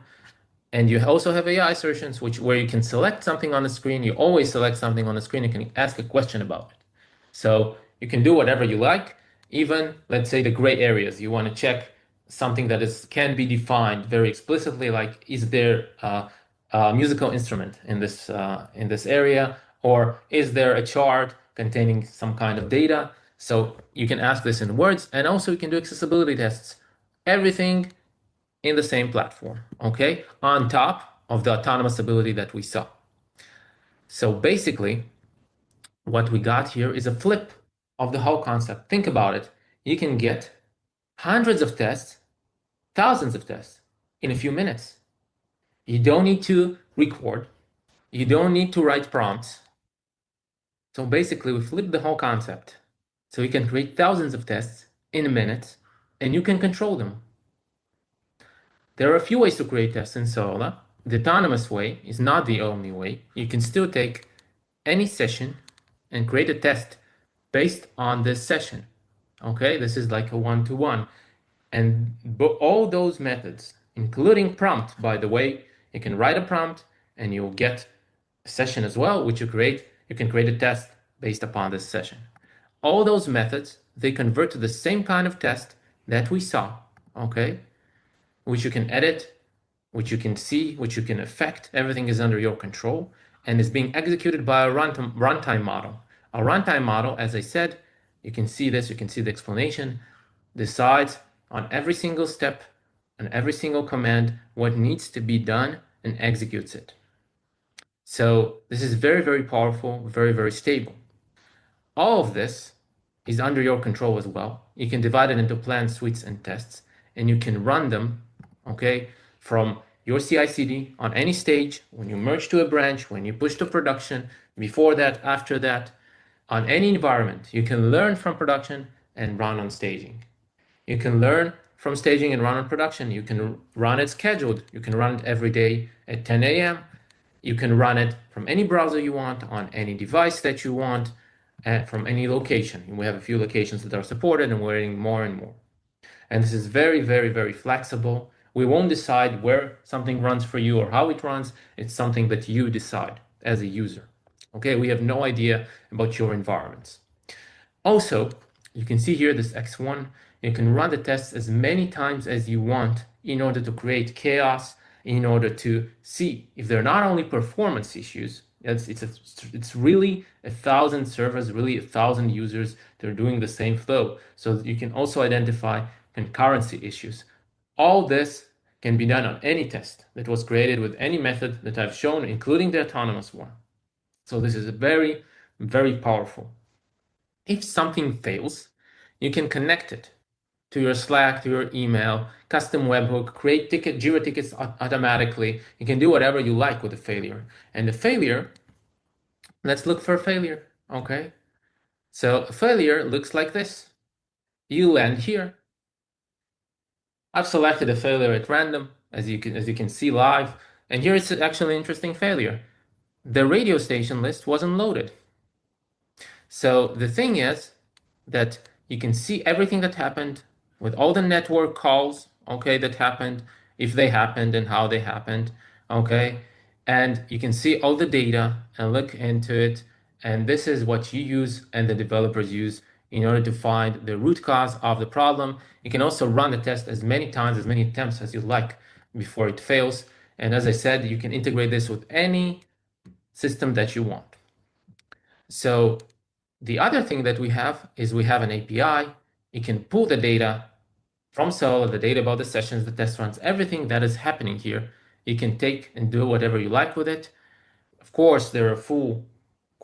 And you also have AI assertions, where you can select something on the screen. You always select something on the screen. You can ask a question about it. So you can do whatever you like. Even, let's say, the gray areas. You want to check something that can be defined very explicitly, like is there a musical instrument in this area, or is there a chart containing some kind of data? So you can ask this in words, and also you can do accessibility tests. Everything in the same platform, okay? On top of the autonomous ability that we saw. So basically, what we got here is a flip of the whole concept. Think about it. You can get hundreds of tests, thousands of tests in a few minutes. You don't need to record. You don't need to write prompts. So basically, we flipped the whole concept. So you can create thousands of tests in a minute, and you can control them. There are a few ways to create tests in Solr. The autonomous way is not the only way. You can still take any session and create a test based on this session. Okay, this is like a one-to-one. And all those methods, including prompt, by the way, you can write a prompt and you'll get a session as well, which you can create a test based upon this session. All those methods, they convert to the same kind of test that we saw, okay? Which you can edit, which you can see, which you can affect. Everything is under your control and is being executed by a runtime model. A runtime model, as I said, you can see this, you can see the explanation, decides on every single step and every single command what needs to be done and executes it. So this is very, very powerful, very, very stable. All of this is under your control as well. You can divide it into plans, suites, and tests, and you can run them, okay, from your CI/CD on any stage, when you merge to a branch, when you push to production, before that, after that, on any environment. You can learn from production and run on staging. You can learn from staging and run on production. You can run it scheduled. You can run it every day at 10 a.m. You can run it from any browser you want, on any device that you want, and from any location. And we have a few locations that are supported, and we're adding more and more. And this is very, very, very flexible. We won't decide where something runs for you or how it runs. It's something that you decide as a user. Okay, we have no idea about your environments. Also, you can see here this X1. You can run the tests as many times as you want in order to create chaos, in order to see if they're not only performance issues, it's really 1,000 servers, really 1,000 users, they're doing the same flow. So you can also identify concurrency issues. All this can be done on any test that was created with any method that I've shown, including the autonomous one. So this is very, very powerful. If something fails, you can connect it to your Slack, to your email, custom webhook, create Jira tickets automatically. You can do whatever you like with the failure. And the failure, let's look for a failure, okay? So a failure looks like this. You land here. I've selected a failure at random, as you can see live, and here it's actually an interesting failure. The radio station list wasn't loaded. So the thing is that you can see everything that happened with all the network calls, okay, that happened, if they happened and how they happened, okay? And you can see all the data and look into it. And this is what you use and the developers use in order to find the root cause of the problem. You can also run the test as many times, as many attempts as you like before it fails. And as I said, you can integrate this with any system that you want. So the other thing that we have is we have an API. You can pull the data from Solr, the data about the sessions, the test runs, everything that is happening here. You can take and do whatever you like with it. Of course, there are full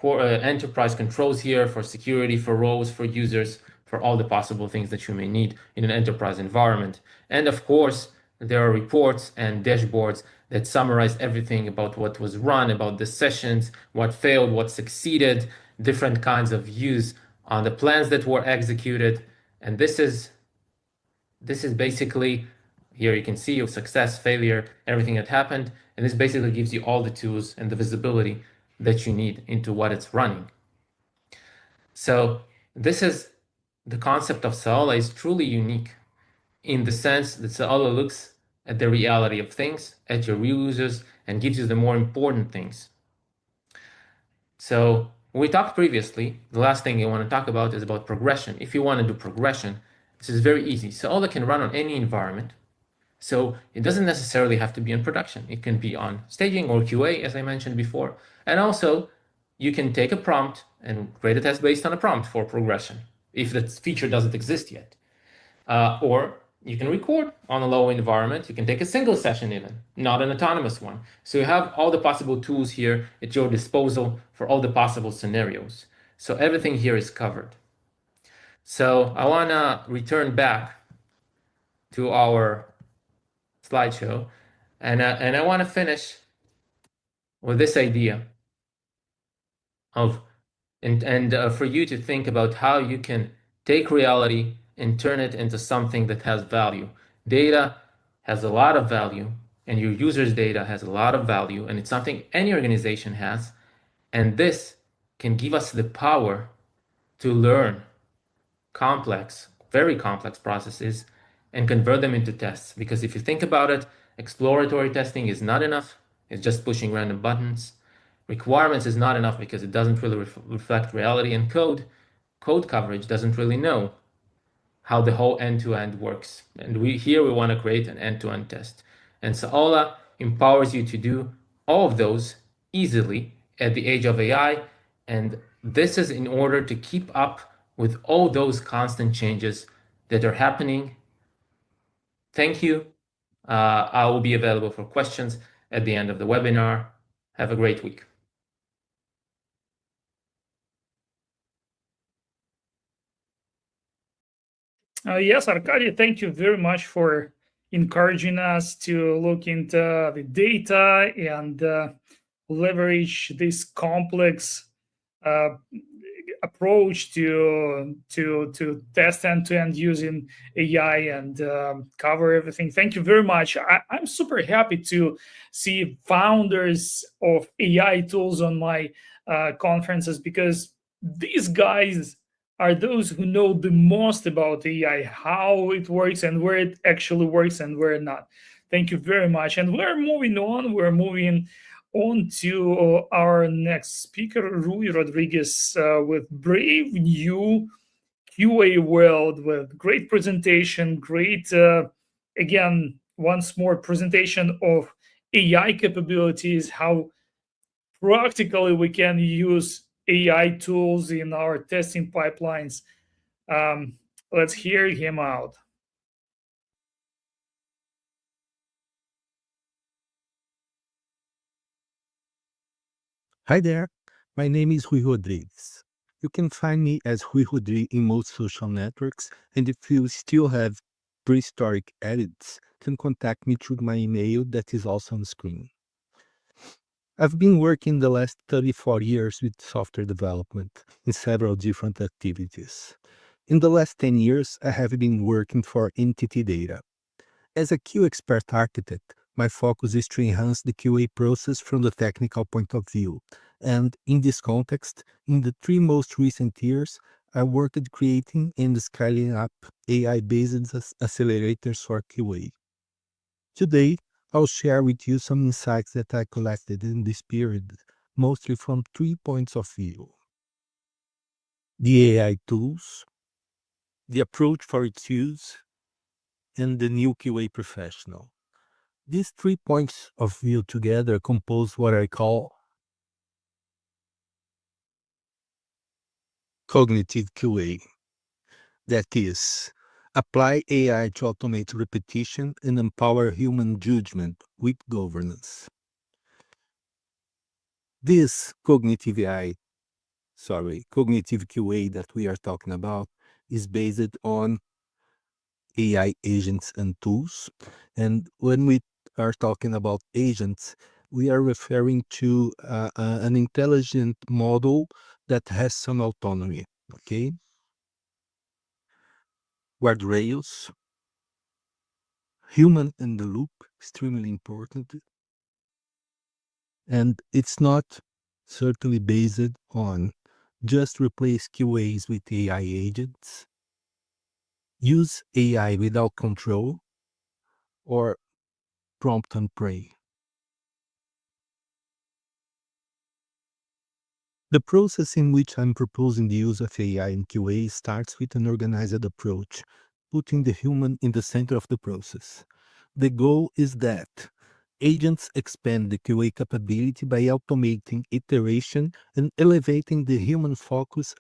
enterprise controls here for security, for roles, for users, for all the possible things that you may need in an enterprise environment. And of course, there are reports and dashboards that summarize everything about what was run, about the sessions, what failed, what succeeded, different kinds of views on the plans that were executed. And this is basically, here you can see your success, failure, everything that happened. And this basically gives you all the tools and the visibility that you need into what it's running. So this is the concept of Saola is truly unique in the sense that Saola looks at the reality of things, at your real users, and gives you the more important things. So we talked previously, the last thing I want to talk about is about progression. If you want to do progression, this is very easy. Saola can run on any environment. So it doesn't necessarily have to be in production. It can be on staging or QA, as I mentioned before. And also, you can take a prompt and create a test based on a prompt for progression, if that feature doesn't exist yet. Or you can record on a low environment. You can take a single session even, not an autonomous one. So you have all the possible tools here at your disposal for all the possible scenarios. So everything here is covered. So I want to return back to our slideshow, and I want to finish with this idea of for you to think about how you can take reality and turn it into something that has value. Data has a lot of value, and your users' data has a lot of value, and it's something any organization has. And this can give us the power to learn complex, very complex processes and convert them into tests. Because if you think about it, exploratory testing is not enough. It's just pushing random buttons. Requirements is not enough because it doesn't really reflect reality, and code coverage doesn't really know how the whole end-to-end works. And we want to create an end-to-end test. And Saola empowers you to do all of those easily at the age of AI. And this is in order to keep up with all those constant changes that are happening. Thank you. I will be available for questions at the end of the webinar. Have a great week. Yes, Arkady, thank you very much for encouraging us to look into the data and leverage this complex approach to test end-to-end using AI and cover everything. Thank you very much. I'm super happy to see founders of AI tools on my conferences, because these guys are those who know the most about AI, how it works and where it actually works and where not. Thank you very much. And we're moving on. We're moving on to our next speaker, Rui Rodriguez, with brave new QA world with great presentation, great, again, once more presentation of AI capabilities, how practically we can use AI tools in our testing pipelines. Um, let's hear him out. Hi there, my name is Rui Rodrigues. You can find me as Rui Rodrigues in most social networks, and if you still have prehistoric edits, can contact me through my email that is also on screen. I've been working the last 34 years with software development in several different activities. In the last 10 years, I have been working for entity data. As a Q expert architect, my focus is to enhance the QA process from the technical point of view. And in this context, in the 3 most recent years, I worked at creating and scaling up AI-based accelerators for QA. Today, I'll share with you some insights that I collected in this period, mostly from 3 points of view: the AI tools, the approach for its use, and the new QA professional. These 3 points of view together compose what I call cognitive QA. That is, apply AI to automate repetition and empower human judgment with governance. This cognitive QA that we are talking about is based on AI agents and tools. And when we are talking about agents, we are referring to an intelligent model that has some autonomy. Okay, guardrails, human in the loop, extremely important, and it's not certainly based on just replace QAs with AI agents, use AI without control, or prompt and pray. The process in which I'm proposing the use of AI in QA starts with an organized approach, putting the human in the center of the process. The goal is that agents expand the QA capability by automating iteration and elevating the human focus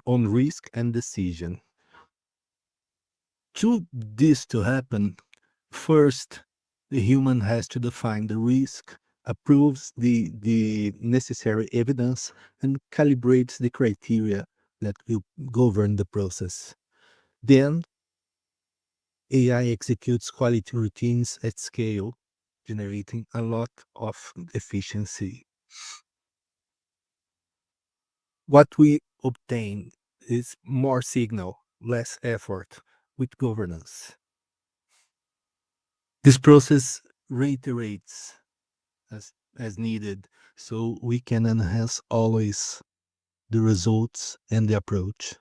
on risk and decision. To happen, first, the human has to define the risk, approves the necessary evidence, and calibrates the criteria that will govern the process. Then, AI executes quality routines at scale, generating a lot of efficiency. What we obtain is more signal, less effort, with governance. This process reiterates as needed, so we can enhance always the results and the approach.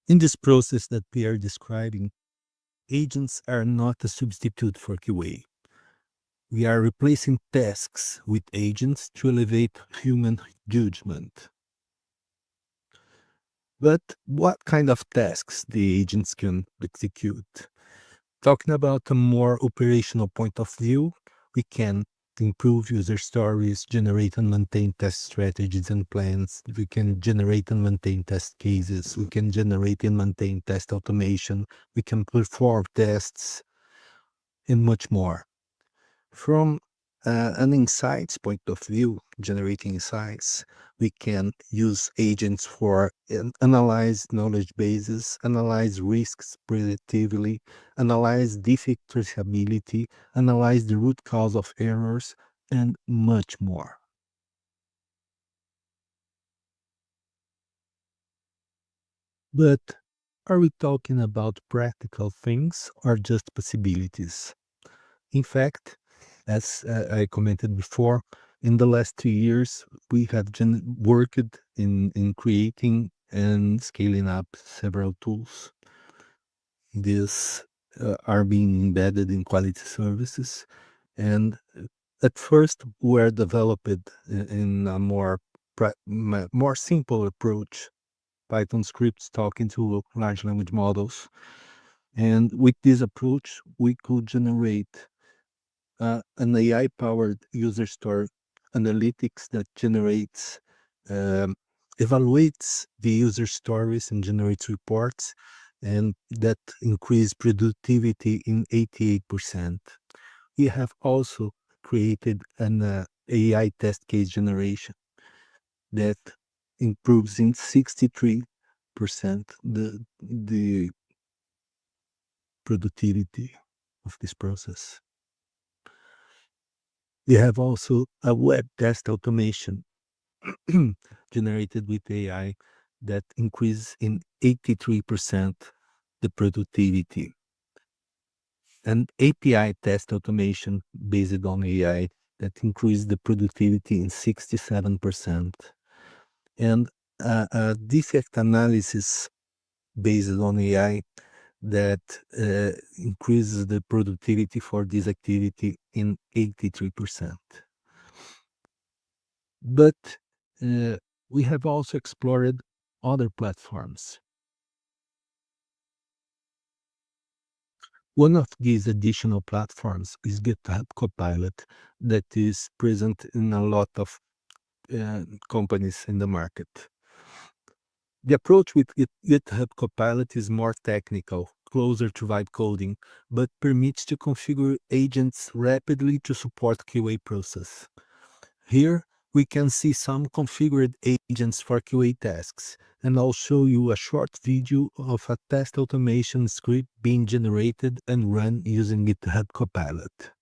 In this process that we are describing, agents are not a substitute for QA. We are replacing tasks with agents to elevate human judgment. But what kind of tasks the agents can execute? Talking about a more operational point of view, we can improve user stories, generate and maintain test strategies and plans. We can generate and maintain test cases. We can generate and maintain test automation. We can perform tests and much more. From an insights point of view, generating insights, we can use agents for analyze knowledge bases, analyze risks predictively, analyze defect traceability, analyze the root cause of errors, and much more. But are we talking about practical things or just possibilities? In fact, as I commented before, in the last 2 years, we have worked in creating and scaling up several tools. These are being embedded in quality services, and at first were developed in a more more simple approach, Python scripts talking to large language models. And with this approach, we could generate an AI-powered user store analytics that generates, evaluates the user stories and generates reports, and that increase productivity in 88%. We have also created an AI test case generation that improves in 63% the productivity of this process. We have also a web test automation generated with AI that increases in 83% the productivity. An API test automation based on AI that increased the productivity in 67%. And a defect analysis based on AI that increases the productivity for this activity in 83%. But we have also explored other platforms. One of these additional platforms is GitHub Copilot, that is present in a lot of companies in the market. The approach with GitHub Copilot is more technical, closer to vibe coding, but permits to configure agents rapidly to support QA process. Here, we can see some configured agents for QA tasks, and I'll show you a short video of a test automation script being generated and run using GitHub Copilot.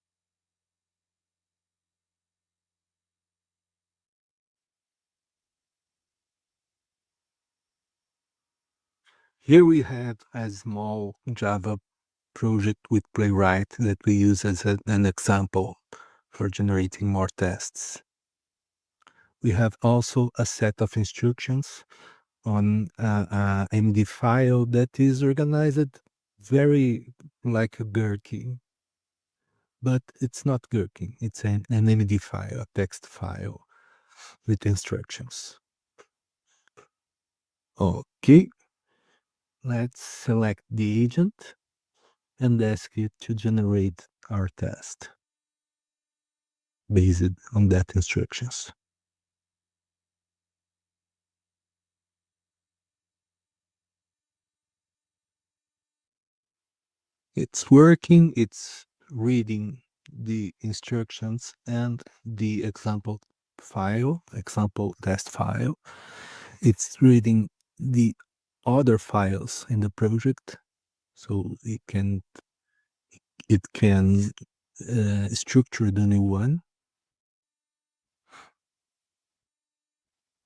Here we have a small Java project with Playwright that we use as an example for generating more tests. We have also a set of instructions on a MD file that is organized very like a Gherkin, but it's not Gherkin, it's an MD file, a text file with instructions. Okay, let's select the agent and ask it to generate our test based on that instructions. It's working, it's reading the instructions and the example test file. It's reading the other files in the project, so it can structure the new one.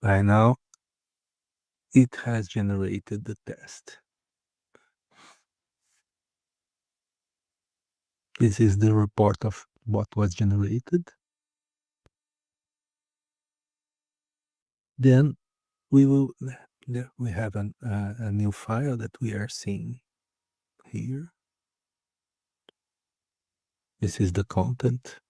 By now, it has generated the test. This is the report of what was generated. Then we have a new file that we are seeing here. This is the content.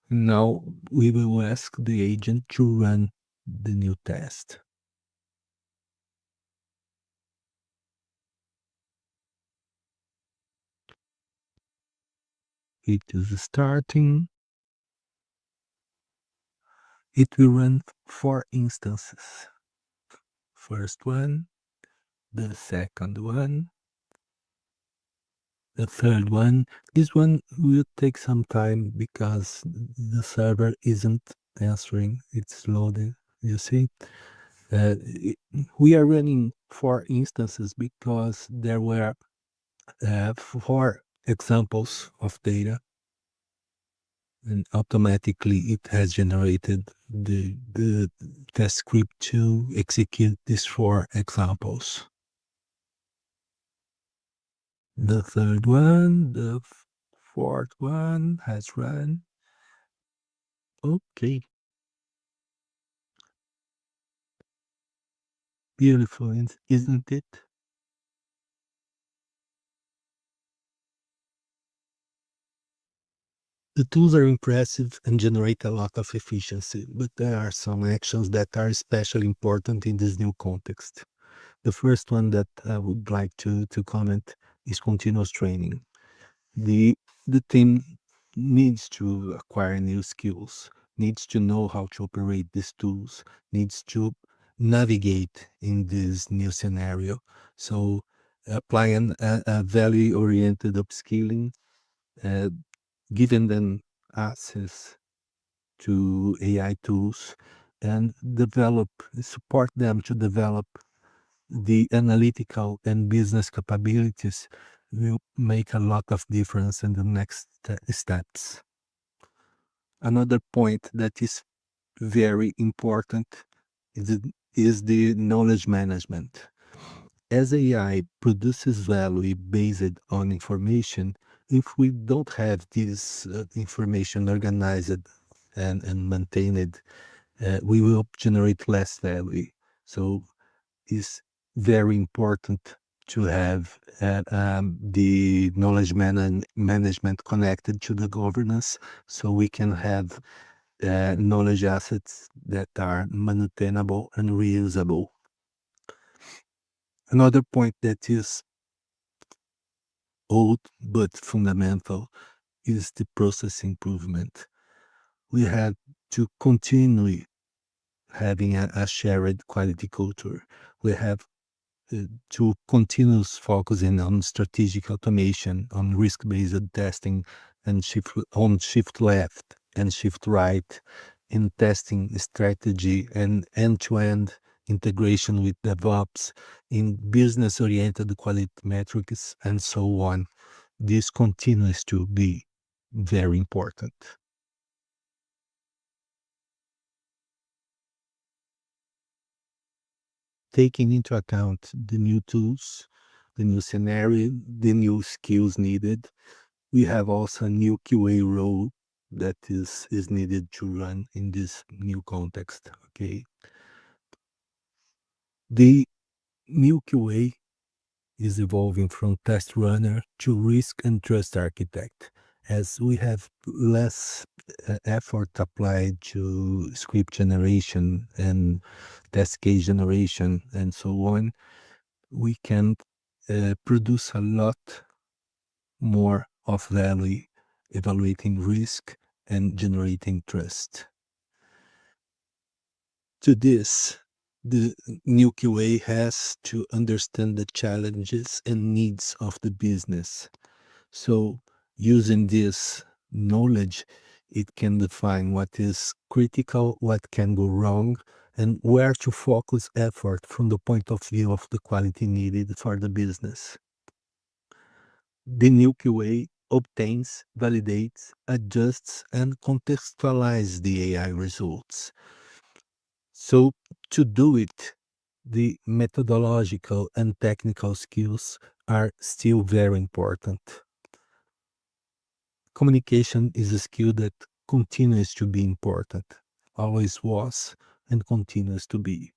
Now we will ask the agent to run the new test. It is starting. It will run 4 instances. First one, the second one, the third one. This one will take some time because the server isn't answering, it's loading, you see. We are running 4 instances because there were 4 examples of data, and automatically it has generated the test script to execute these 4 examples. The third one, the fourth one has run. Okay. Beautiful, isn't it? The tools are impressive and generate a lot of efficiency, but there are some actions that are especially important in this new context. The first one that I would like to comment is continuous training. The the team needs to acquire new skills, needs to know how to operate these tools, needs to navigate in this new scenario. So applying a value-oriented upskilling, uh, giving them access to AI tools and support them to develop the analytical and business capabilities will make a lot of difference in the next steps. Another point that is very important is the knowledge management. As AI produces value based on information, if we don't have this information organized and maintained, we will generate less value. So it's very important to have the knowledge management connected to the governance so we can have knowledge assets that are maintainable and reusable. Another point that is old but fundamental is the process improvement. We had to continually having a shared quality culture. We have to continuous focusing on strategic automation, on risk-based testing, and shift left and shift right in testing strategy and end-to-end integration with DevOps, in business-oriented quality metrics, and so on. This continues to be very important. Taking into account the new tools, the new scenario, the new skills needed, we have also a new QA role that is needed to run in this new context. Okay. The new QA is evolving from test runner to risk and trust architect, as we have less effort applied to script generation and test case generation and so on. We can produce a lot more of value evaluating risk and generating trust. To this, the new QA has to understand the challenges and needs of the business. So using this knowledge, it can define what is critical, what can go wrong, and where to focus effort from the point of view of the quality needed for the business. The new QA obtains, validates, adjusts, and contextualizes the AI results. So to do it, the methodological and technical skills are still very important. Communication is a skill that continues to be important, always was, and continues to be.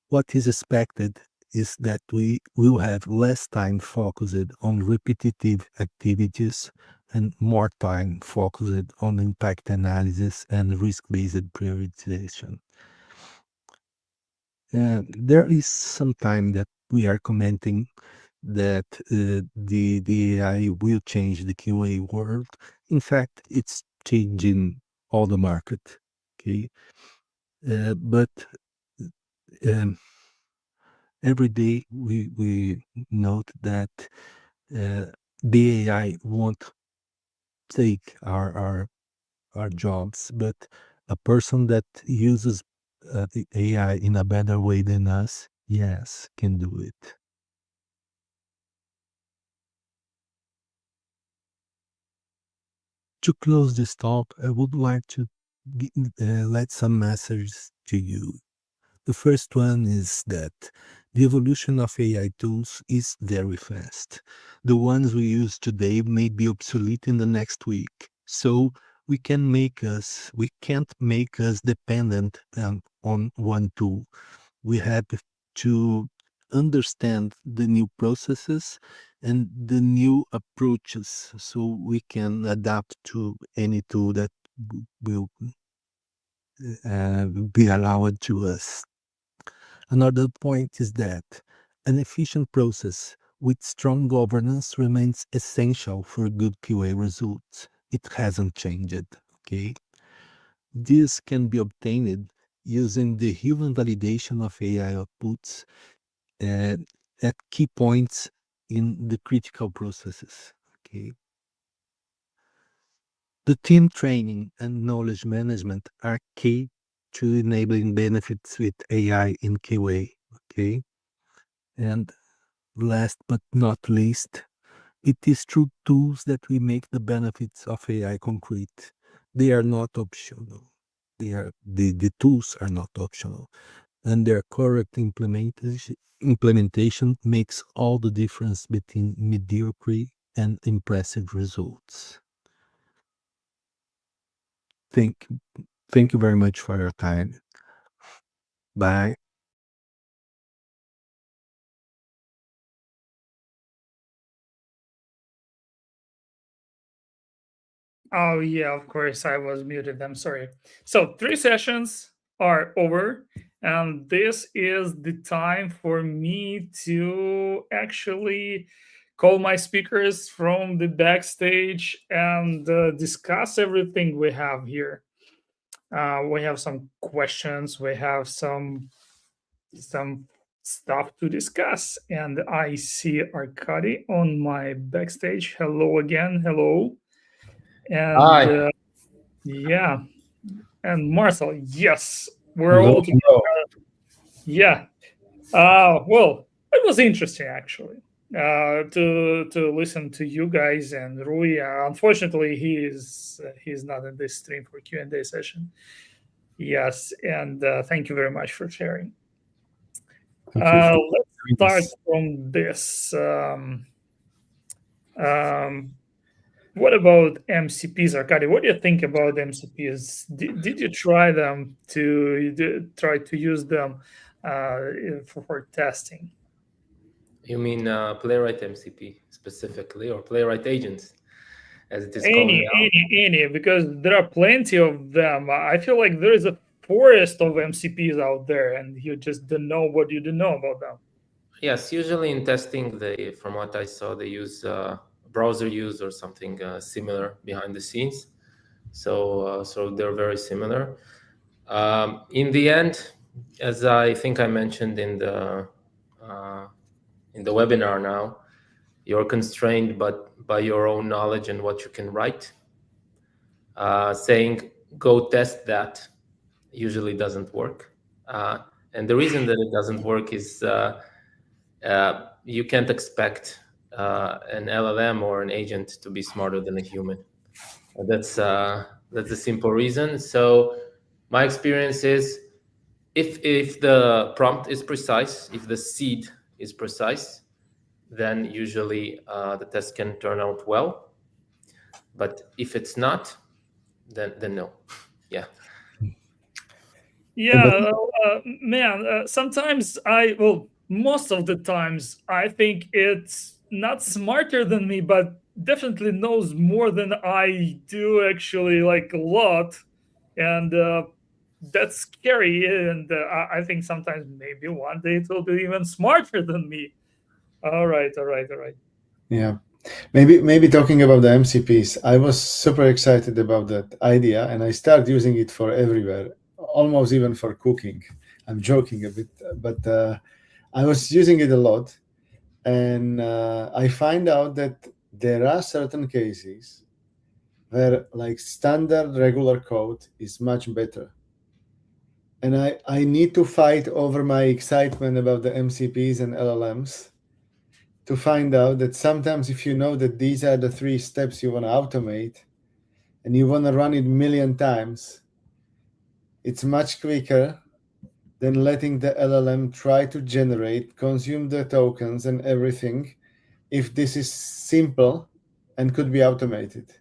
What is expected is that we will have less time focused on repetitive activities and more time focused on impact analysis and risk-based prioritization. There is some time that we are commenting that the AI will change the QA world. In fact, it's changing all the market. Okay, but um, every day we note that the AI won't take our jobs, but a person that uses the AI in a better way than us, yes, can do it. To close this talk, I would like to let some messages to you. The first one is that the evolution of AI tools is very fast. The ones we use today may be obsolete in the next week. So we can't make us dependent on one tool. We have to understand the new processes and the new approaches so we can adapt to any tool that will be allowed to us. Another point is that an efficient process with strong governance remains essential for good QA results. It hasn't changed, okay? This can be obtained using the human validation of AI outputs uh, at key points in the critical processes, okay? The team training and knowledge management are key to enabling benefits with AI in QA, okay? And last but not least, it is through tools that we make the benefits of AI concrete. They are not optional. The tools are not optional. And their correct implementation makes all the difference between mediocre and impressive results. Thank you very much for your time. Bye. Oh yeah, of course I was muted. I'm sorry. So 3 sessions are over, and this is the time for me to actually call my speakers from the backstage and discuss everything we have here. We have some questions. We have some stuff to discuss, and I see Arkady on my backstage. Hello again. Hello. And Hi. yeah, and Marcel, yes, we're Hello, all together. hello. Yeah. Well, it was interesting actually to listen to you guys and Rui. Unfortunately, he's not in this stream for Q&A session. Yes, and thank you very much for sharing. Thank you for Let's doing start this. from this. Um, What about MCPs, Arkady? What do you think about MCPs? Did you try them try to use them for testing? You mean Playwright MCP specifically, or Playwright agents, as it is called now? Any, because there are plenty of them. I feel like there is a forest of MCPs out there, and you just don't know what you don't know about them. Yes, usually in testing, from what I saw, they use browser use or something similar behind the scenes. So they're very similar. In the end, as I think I mentioned in the webinar now, you're constrained by your own knowledge and what you can write. Saying go test that usually doesn't work. And the reason that it doesn't work is you can't expect an LLM or an agent to be smarter than a human. That's a simple reason. So my experience is, if the prompt is precise, if the seed is precise, then usually the test can turn out well. But if it's not, then no. Yeah. Yeah, man. Sometimes most of the times, I think it's not smarter than me, but definitely knows more than I do. Actually, like a lot, and that's scary. And I think sometimes maybe one day it will be even smarter than me. All right, all right, all right. Yeah. Maybe talking about the MCPs, I was super excited about that idea and I started using it for everywhere, almost even for cooking. I'm joking a bit, but I was using it a lot. And I find out that there are certain cases where like standard regular code is much better. And I need to fight over my excitement about the MCPs and LLMs to find out that sometimes if you know that these are the 3 steps you want to automate and you want to run it a million times, it's much quicker than letting the LLM try to generate, consume the tokens and everything if this is simple and could be automated.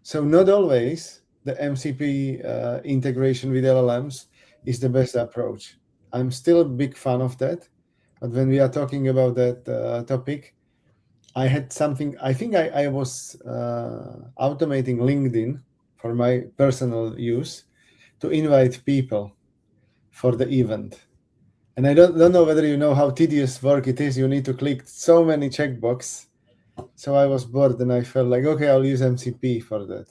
So not always the MCP integration with LLMs is the best approach. I'm still a big fan of that, But when we are talking about that topic, I had something. I think I was automating LinkedIn for my personal use to invite people for the event. And I don't know whether you know how tedious work it is. You need to click so many checkboxes. So I was bored and I felt like, okay, I'll use MCP for that.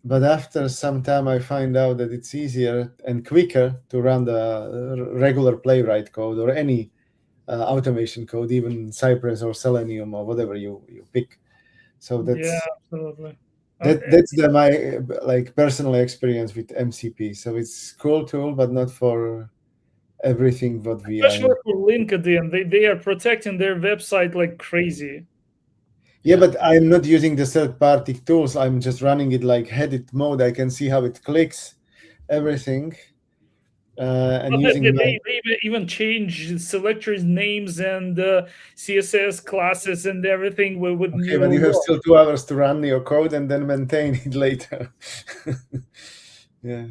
But after some time, I find out that it's easier and quicker to run the regular Playwright code or any automation code, even Cypress or Selenium or whatever you pick. So Yeah, absolutely. that's my like personal experience with MCP. So it's cool tool, but not for everything what we Especially are. for LinkedIn, they are protecting their website like crazy. Yeah, but I'm not using the third-party tools. I'm just running it like headed mode. I can see how it clicks, everything, and But using my. they even change selectors names and CSS classes and everything with Okay, new but you have law. still 2 hours to run your code and then maintain it later. Yeah.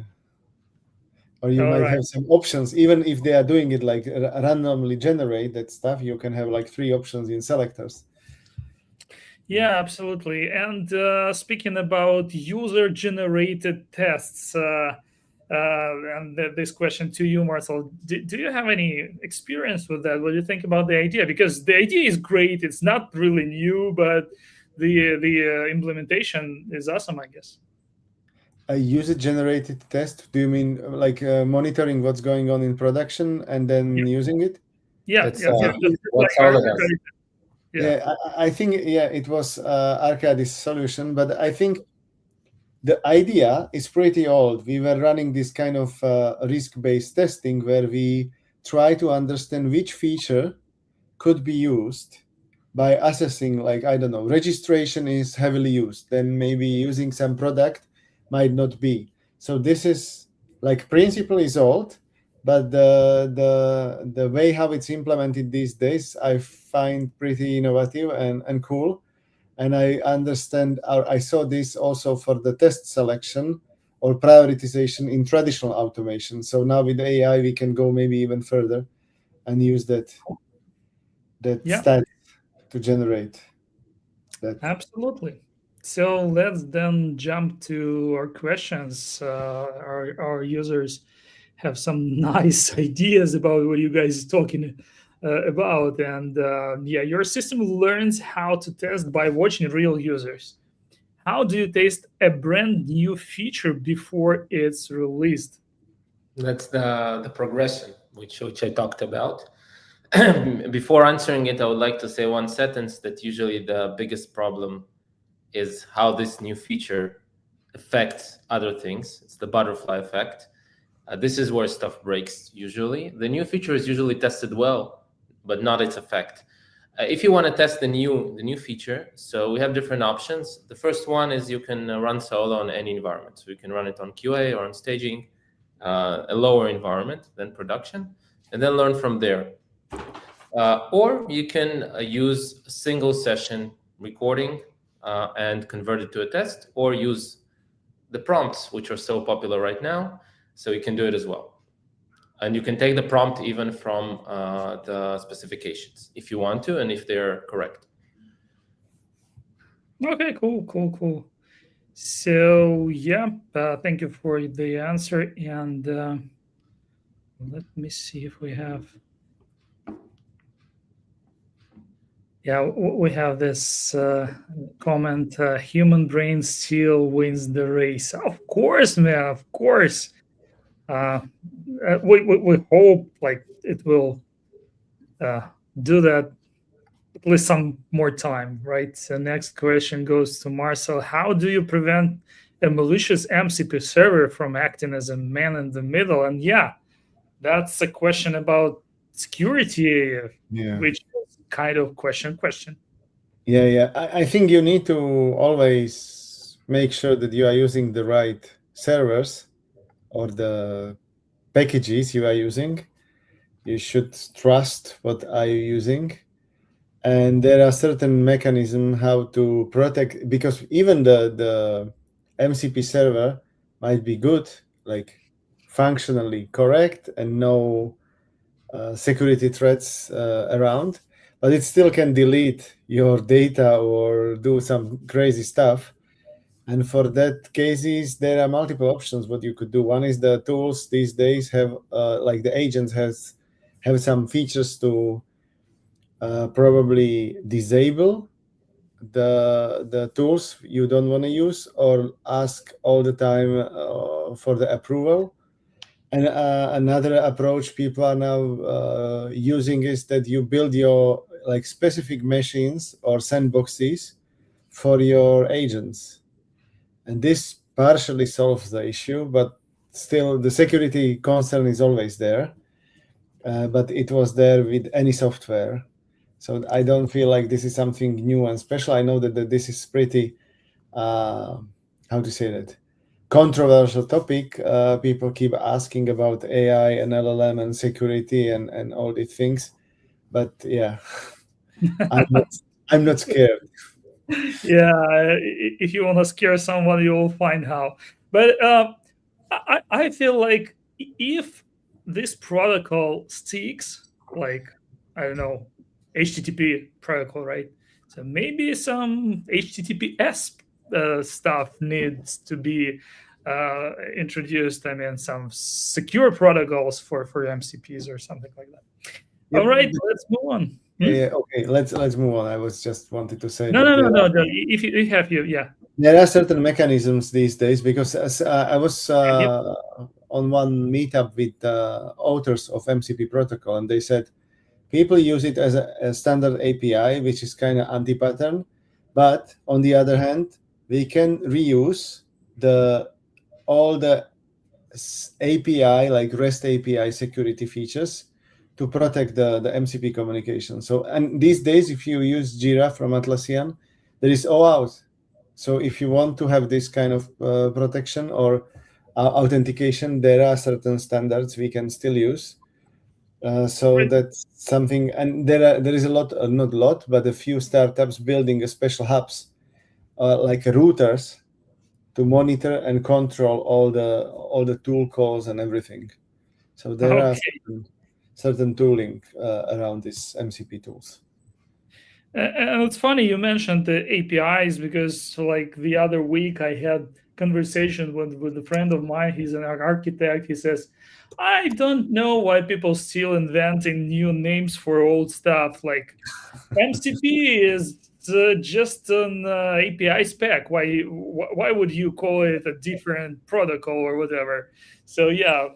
Or you All might right. have some options, even if they are doing it like randomly generate that stuff. You can have like 3 options in selectors. Yeah, absolutely. And speaking about user-generated tests, and this question to you, Marcel, do you have any experience with that? What do you think about the idea? Because the idea is great. It's not really new, but the implementation is awesome, I guess. A user-generated test? Do you mean like monitoring what's going on in production and then using it? Yeah, That's yes, yes. Just what like Solid does. yeah. Yeah, I think it was Arcadis solution, but I think the idea is pretty old. We were running this kind of risk-based testing where we try to understand which feature could be used by assessing, like, I don't know, registration is heavily used, then maybe using some product might not be. So this is like principle is old, but the way how it's implemented these days I find pretty innovative and cool. And I understand, I saw this also for the test selection or prioritization in traditional automation. So now with AI we can go maybe even further and use that Yeah. stat to generate that. Absolutely. So let's then jump to our questions. Our users have some nice ideas about what you guys are talking about, and yeah, your system learns how to test by watching real users. How do you test a brand new feature before it's released? That's the progression, which I talked about. Before answering it, I would like to say one sentence that usually the biggest problem is how this new feature affects other things. It's the butterfly effect. This is where stuff breaks usually. The new feature is usually tested well, but not its effect. If you want to test the new feature, so we have different options. The first one is you can run solo on any environment. So you can run it on QA or on staging, a lower environment than production, and then learn from there. Or you can use a single session recording and convert it to a test, or use the prompts, which are so popular right now. So you can do it as well. And you can take the prompt even from the specifications if you want to, and if they're correct. Okay, cool. So yeah, thank you for the answer, and let me see if we have. Yeah, we have this comment: "Human brain still wins the race." Of course, man. Of course. We hope like it will uh, do that at least some more time, right? So next question goes to Marcel. How do you prevent a malicious MCP server from acting as a man in the middle? And yeah, that's a question about security, Yeah. which is kind of question. Yeah. I think you need to always make sure that you are using the right servers or the packages you are using. You should trust what are you using. And there are certain mechanisms how to protect, because even the MCP server might be good, like functionally correct and no security threats around, but it still can delete your data or do some crazy stuff. And for that cases, there are multiple options what you could do. One is the tools these days have, like the agents have some features to probably disable the tools you don't want to use or ask all the time for the approval. And another approach people are now using is that you build your like specific machines or sandboxes for your agents, and this partially solves the issue, but still the security concern is always there. But it was there with any software, so I don't feel like this is something new and special. I know that this is pretty how to say that, controversial topic. People keep asking about AI and LLM and security and all these things, but yeah, I'm not scared. Yeah, if you want to scare someone, you will find how. But I feel like if this protocol sticks, like, I don't know, HTTP protocol, right? So maybe some HTTPS stuff needs to be introduced. I mean, some secure protocols for MCPs or something like that. Yep. All right, let's move on. Yeah, okay, let's move on. I was just wanted to say No, that no. If you have you, yeah. there are certain mechanisms these days, because as, I was on one meetup with authors of MCP protocol, and they said people use it as a standard API, which is kind of anti-pattern. But on the other hand, we can reuse all the API, like REST API security features to protect the MCP communication. So, and these days, if you use Jira from Atlassian, there is OAuth. So if you want to have this kind of protection or authentication, there are certain standards we can still use. So Right. that's something, and there is a lot, not a lot, but a few startups building a special hubs, like routers, to monitor and control all the tool calls and everything. So there are Okay. certain tooling around these MCP tools. And it's funny you mentioned the APIs, because like the other week I had conversation with a friend of mine. He's an architect. He says, I don't know why people still inventing new names for old stuff. Like MCP is just an API spec. Why would you call it a different protocol or whatever? So yeah,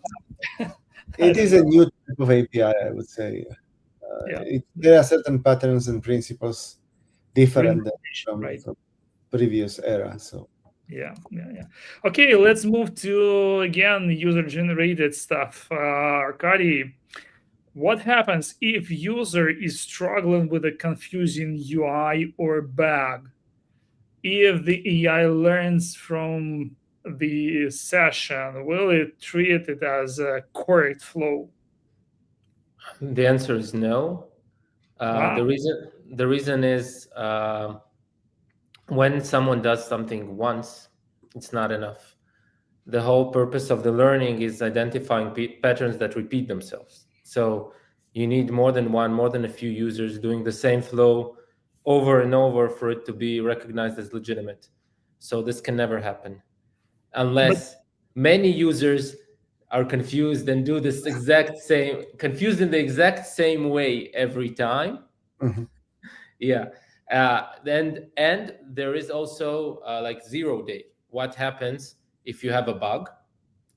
It is a new type of API, I would say. yeah, There are certain patterns and principles different right. from previous era. So Yeah. Okay, let's move to again user-generated stuff. Arkady, what happens if user is struggling with a confusing UI or bug? If the AI learns from the session, will it treat it as a correct flow? The answer is no. Wow. The reason is when someone does something once, it's not enough. The whole purpose of the learning is identifying patterns that repeat themselves. So you need more than a few users doing the same flow over and over for it to be recognized as legitimate. So this can never happen unless many users are confused and do this confused in the exact same way every time. Mhm. Yeah. And there is also like 0 day. What happens if you have a bug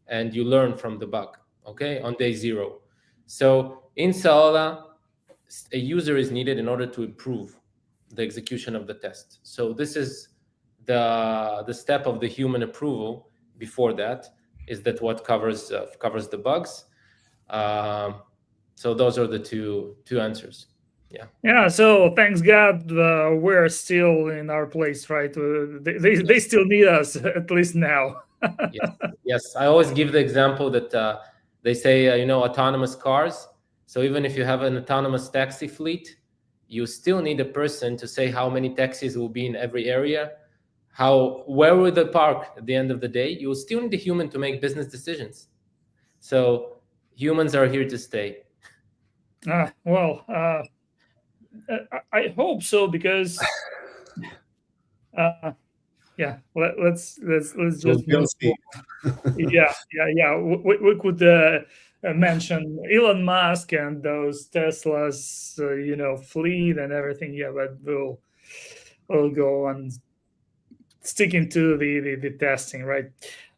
and you learn from the bug, okay, on day 0? So in Saola, a user is needed in order to improve the execution of the test. So this is the step of the human approval. Before that is that what covers the bugs. So those are the two answers. Yeah, so thanks God we're still in our place, right? They still need us, at least now. Yes. I always give the example that they say, autonomous cars. So even if you have an autonomous taxi fleet, you still need a person to say how many taxis will be in every area, where will they park at the end of the day. You will still need a human to make business decisions. So humans are here to stay. Well, I hope so, because yeah, let's We'll, just we'll move see. on. Yeah. We could mention Elon Musk and those Teslas, fleet and everything. Yeah, but we'll go on sticking to the testing, right?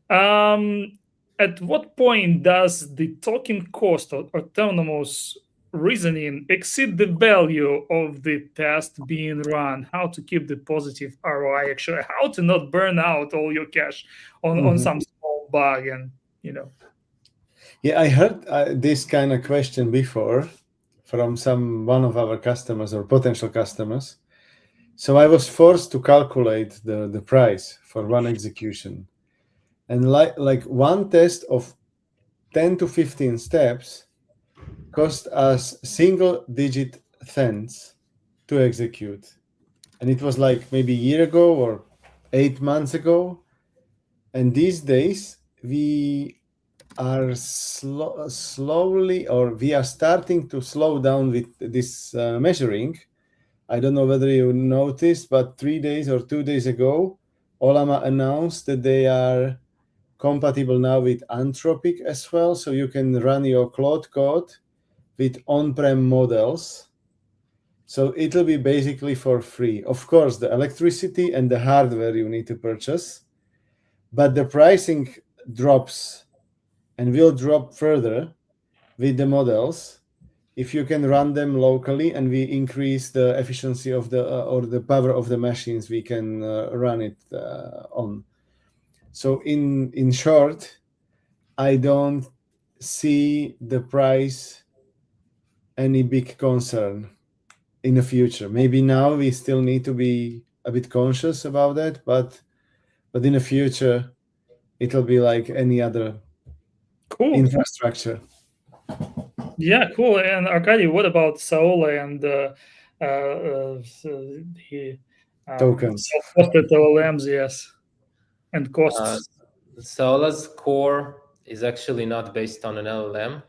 Um, at what point does the token cost of autonomous reasoning exceed the value of the test being run? How to keep the positive ROI? Actually, how to not burn out all your cash on Mhm. some small bug, and you know. Yeah, I heard this kind of question before from one of our customers or potential customers. So I was forced to calculate the price for one execution, and like one test of 10 to 15 steps cost us single digit cents to execute, and it was like maybe a year ago or 8 months ago. And these days we are slowly, or we are starting to slow down with this measuring. I don't know whether you noticed, but 3 days or 2 days ago, Olama announced that they are compatible now with Anthropic as well, so you can run your Claude code with on-prem models. So it'll be basically for free. Of course, the electricity and the hardware you need to purchase, but the pricing drops and will drop further with the models if you can run them locally, and we increase the efficiency of the or the power of the machines we can run it on. So in short, I don't see the price any big concern in the future. Maybe now we still need to be a bit conscious about that, but in the future it'll be like any other Cool. infrastructure. Yeah, cool. And Arkady, what about Saola and the Tokens. self-hosted LLMs? Yes, and costs. Saola's core is actually not based on an LLM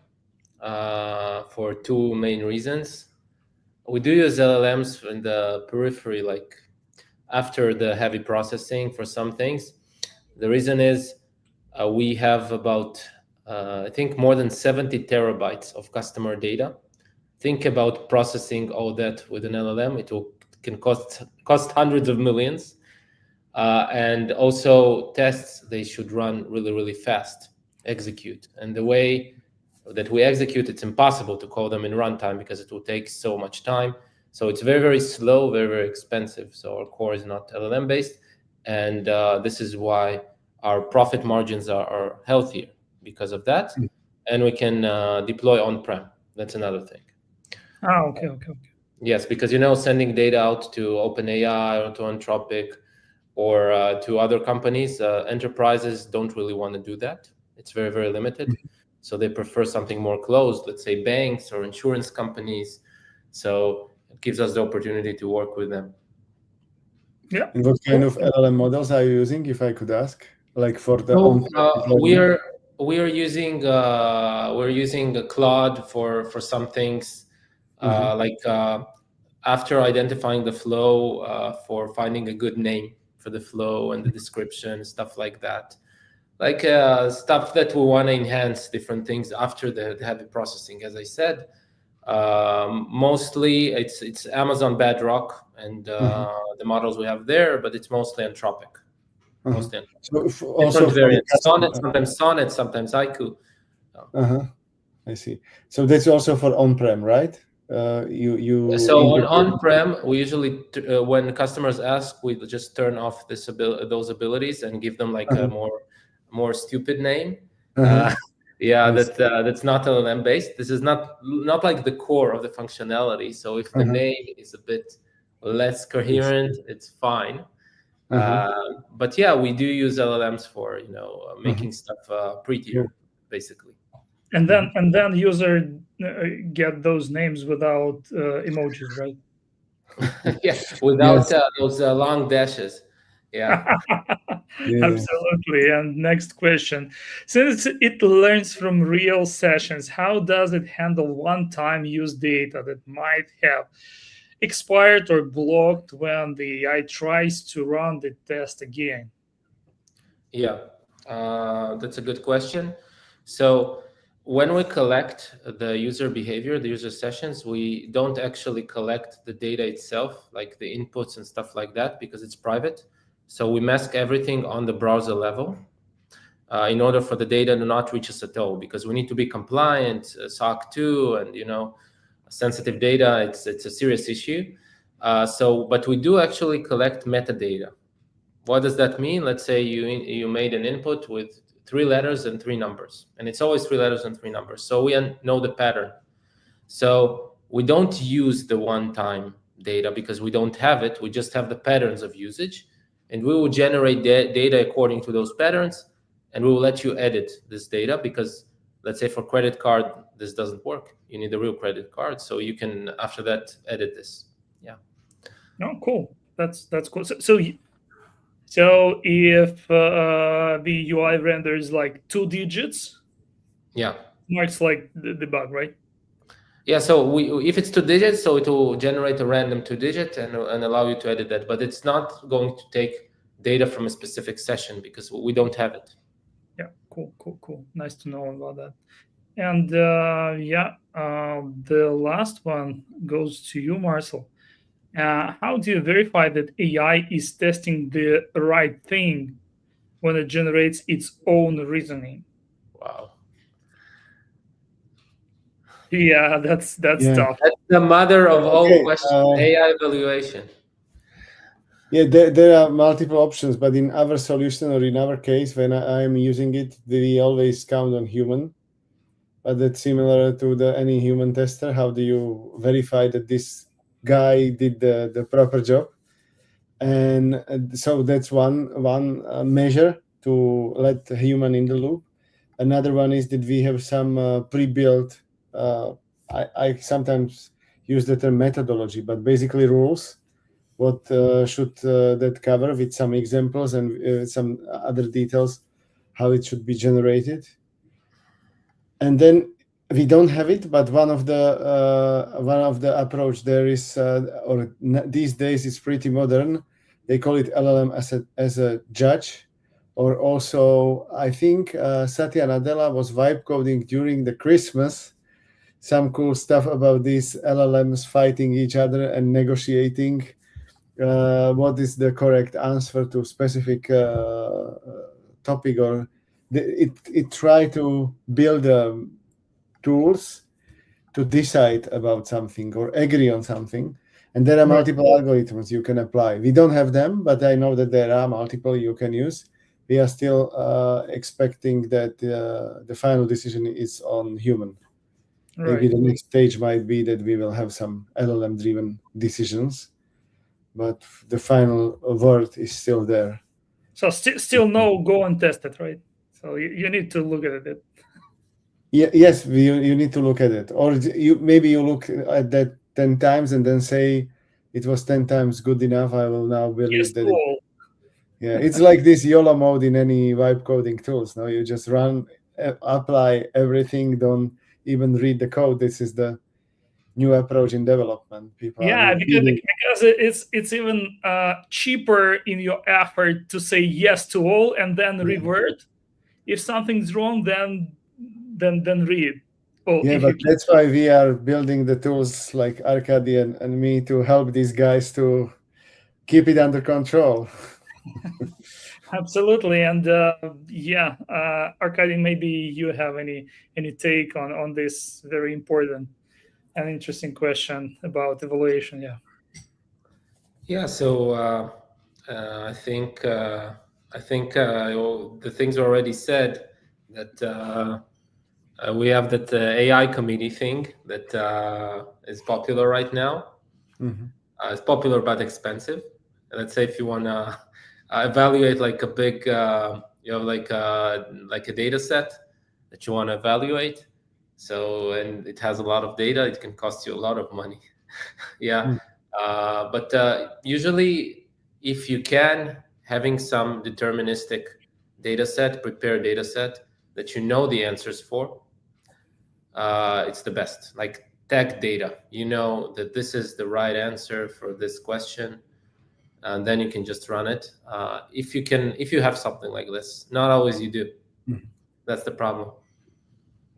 for two main reasons. We do use LLMs in the periphery, like after the heavy processing for some things. The reason is we have about, I think, more than 70 terabytes of customer data. Think about processing all that with an LLM. Can cost hundreds of millions. And also tests, they should run really, really fast, execute. And the way that we execute, it's impossible to call them in runtime because it will take so much time. So it's very, very slow, very, very expensive. So our core is not LLM based. And this is why our profit margins are healthier because of that. And we can deploy on-prem. That's another thing. Okay. Yes, because sending data out to OpenAI or to Anthropic or to other companies, enterprises don't really want to do that. It's very, very limited. So they prefer something more closed, let's say banks or insurance companies. So it gives us the opportunity to work with them. Yeah. And what kind of LLM models are you using, if I could ask? Like for the we're using a Claude for some things, like after identifying the flow, for finding a good name for the flow and the description, stuff like that, like stuff that we want to enhance different things after the heavy processing. As I said, mostly it's Amazon Bedrock and the models we have there, but it's mostly Anthropic. Mostly Anthropic. So also different variants. Sonnet, sometimes Haiku. I see. So that's also for on-prem, right? So on-prem, we usually when customers ask, we just turn off those abilities and give them like a more stupid name. That's not LLM based. This is not like the core of the functionality. So if the name is a bit less coherent, it's fine. But yeah, we do use LLMs for making stuff prettier, basically. And then user get those names without emojis, right? Yeah, without those long dashes. Yeah. Yeah. Absolutely. And next question. Since it learns from real sessions, how does it handle one time use data that might have expired or blocked when the AI tries to run the test again? Yeah, that's a good question. So when we collect the user behavior, the user sessions, we don't actually collect the data itself, like the inputs and stuff like that, because it's private. So we mask everything on the browser level in order for the data to not reach us at all, because we need to be compliant, SOC 2, and sensitive data. It's a serious issue. But we do actually collect metadata. What does that mean? Let's say you made an input with 3 letters and 3 numbers, and it's always 3 letters and 3 numbers. So we know the pattern. So we don't use the one-time data because we don't have it. We just have the patterns of usage, and we will generate data according to those patterns, and we will let you edit this data because, let's say, for credit card, this doesn't work. You need a real credit card, so you can after that edit this. Yeah. Oh, cool. That's cool. So if the UI renders like 2 digits, Yeah. marks like the bug, right? Yeah, so if it's 2 digits, so it will generate a random 2 digit and allow you to edit that, but it's not going to take data from a specific session because we don't have it. Yeah, cool. Nice to know about that. And the last one goes to you, Marcel. How do you verify that AI is testing the right thing when it generates its own reasoning? Wow. Yeah, that's Yeah. tough. That's the mother of all Okay, questions, AI evaluation. Yeah, there are multiple options, but in our solution or in our case, when I'm using it, we always count on human. But that's similar to any human tester. How do you verify that this guy did the proper job? And so that's one measure to let a human in the loop. Another one is that we have some pre-built. I sometimes use the term methodology, but basically rules. What should that cover with some examples and some other details, how it should be generated. And then we don't have it, but one of the approach there is, these days it's pretty modern. They call it LLM as a judge, or also I think Satya Nadella was vibe coding during the Christmas. Some cool stuff about these LLMs fighting each other and negotiating what is the correct answer to specific topic, or it try to build tools to decide about something or agree on something, and there are Right. multiple algorithms you can apply. We don't have them, but I know that there are multiple you can use. We are still expecting that the final decision is on human. Maybe Right. the next stage might be that we will have some LLM driven decisions, but the final word is still there. So still no go and test it, right? So you need to look at it. Yeah, yes, you need to look at it, or maybe you look at that 10 times and then say it was 10 times good enough. I will now believe Yes, that. cool. Yeah, it's like this YOLO mode in any vibe coding tools. No, you just run, apply everything. Don't even read the code. This is the new approach in development. People are Yeah, repeating. because it's even cheaper in your effort to say yes to all and then revert. If something's wrong, then read. Well, Yeah, if but you can. that's why we are building the tools like Arkady and me to help these guys to keep it under control. Absolutely. And Arkady, maybe you have any take on this very important and interesting question about evaluation. Yeah. Yeah, so I think the things already said that we have that AI committee thing that is popular right now. Mhm. It's popular but expensive. Let's say if you want to evaluate like a big, you have like a data set that you want to evaluate. So and it has a lot of data. It can cost you a lot of money. Yeah, Mm. but usually if you can having some deterministic data set, prepared data set that you know the answers for, it's the best. Like tech data, you know that this is the right answer for this question, and then you can just run it. If you have something like this, not always you do. That's the problem.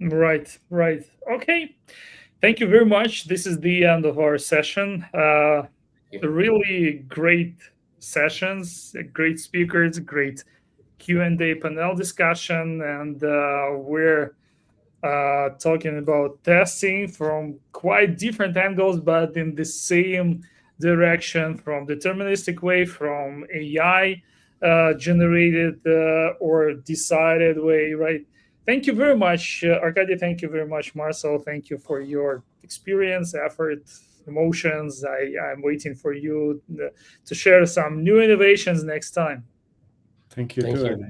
Right. Okay. Thank you very much. This is the end of our session. Really great sessions, great speakers, great Q&A panel discussion, and we're talking about testing from quite different angles, but in the same direction, from deterministic way, from AI generated or decided way, right? Thank you very much, Arkady. Thank you very much, Marcel. Thank you for your experience, effort, emotions. I'm waiting for you to share some new innovations next time. Thank you too.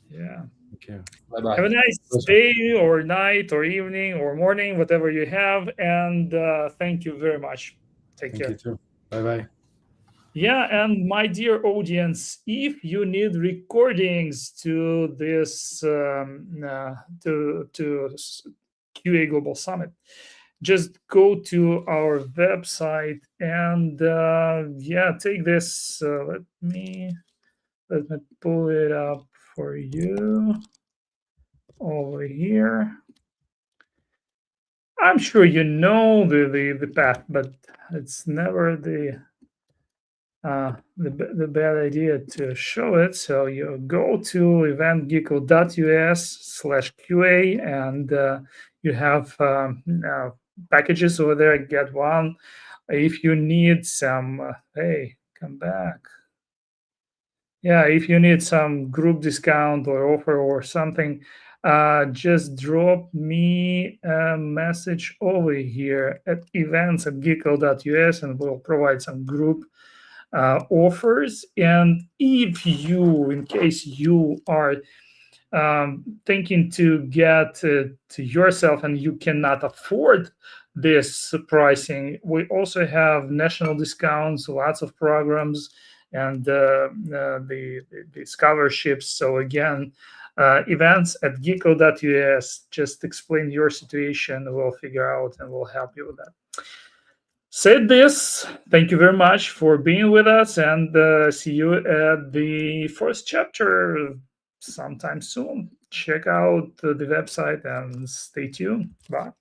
Yeah. Thank you. Bye-bye. Have a nice day or night or evening or morning, whatever you have. And thank you very much. Take care. Thank you too. Bye-bye. Yeah, and my dear audience, if you need recordings to this to QA Global Summit, just go to our website and take this. Let me pull it up for you over here. I'm sure you know the path, but it's never the bad idea to show it. So you go to eventgeeko.us/QA, and you have packages over there. Get one. If you need some, hey, come back. Yeah, if you need some group discount or offer or something, just drop me a message over here at events@geeko.us, and we'll provide some group offers. And if you, in case you are thinking to get to yourself and you cannot afford this pricing, we also have national discounts, lots of programs, and the scholarships. So again, events@geeko.us. Just explain your situation. We'll figure out and we'll help you with that. Said this, thank you very much for being with us, and see you at the first chapter sometime soon. Check out the website and stay tuned. Bye.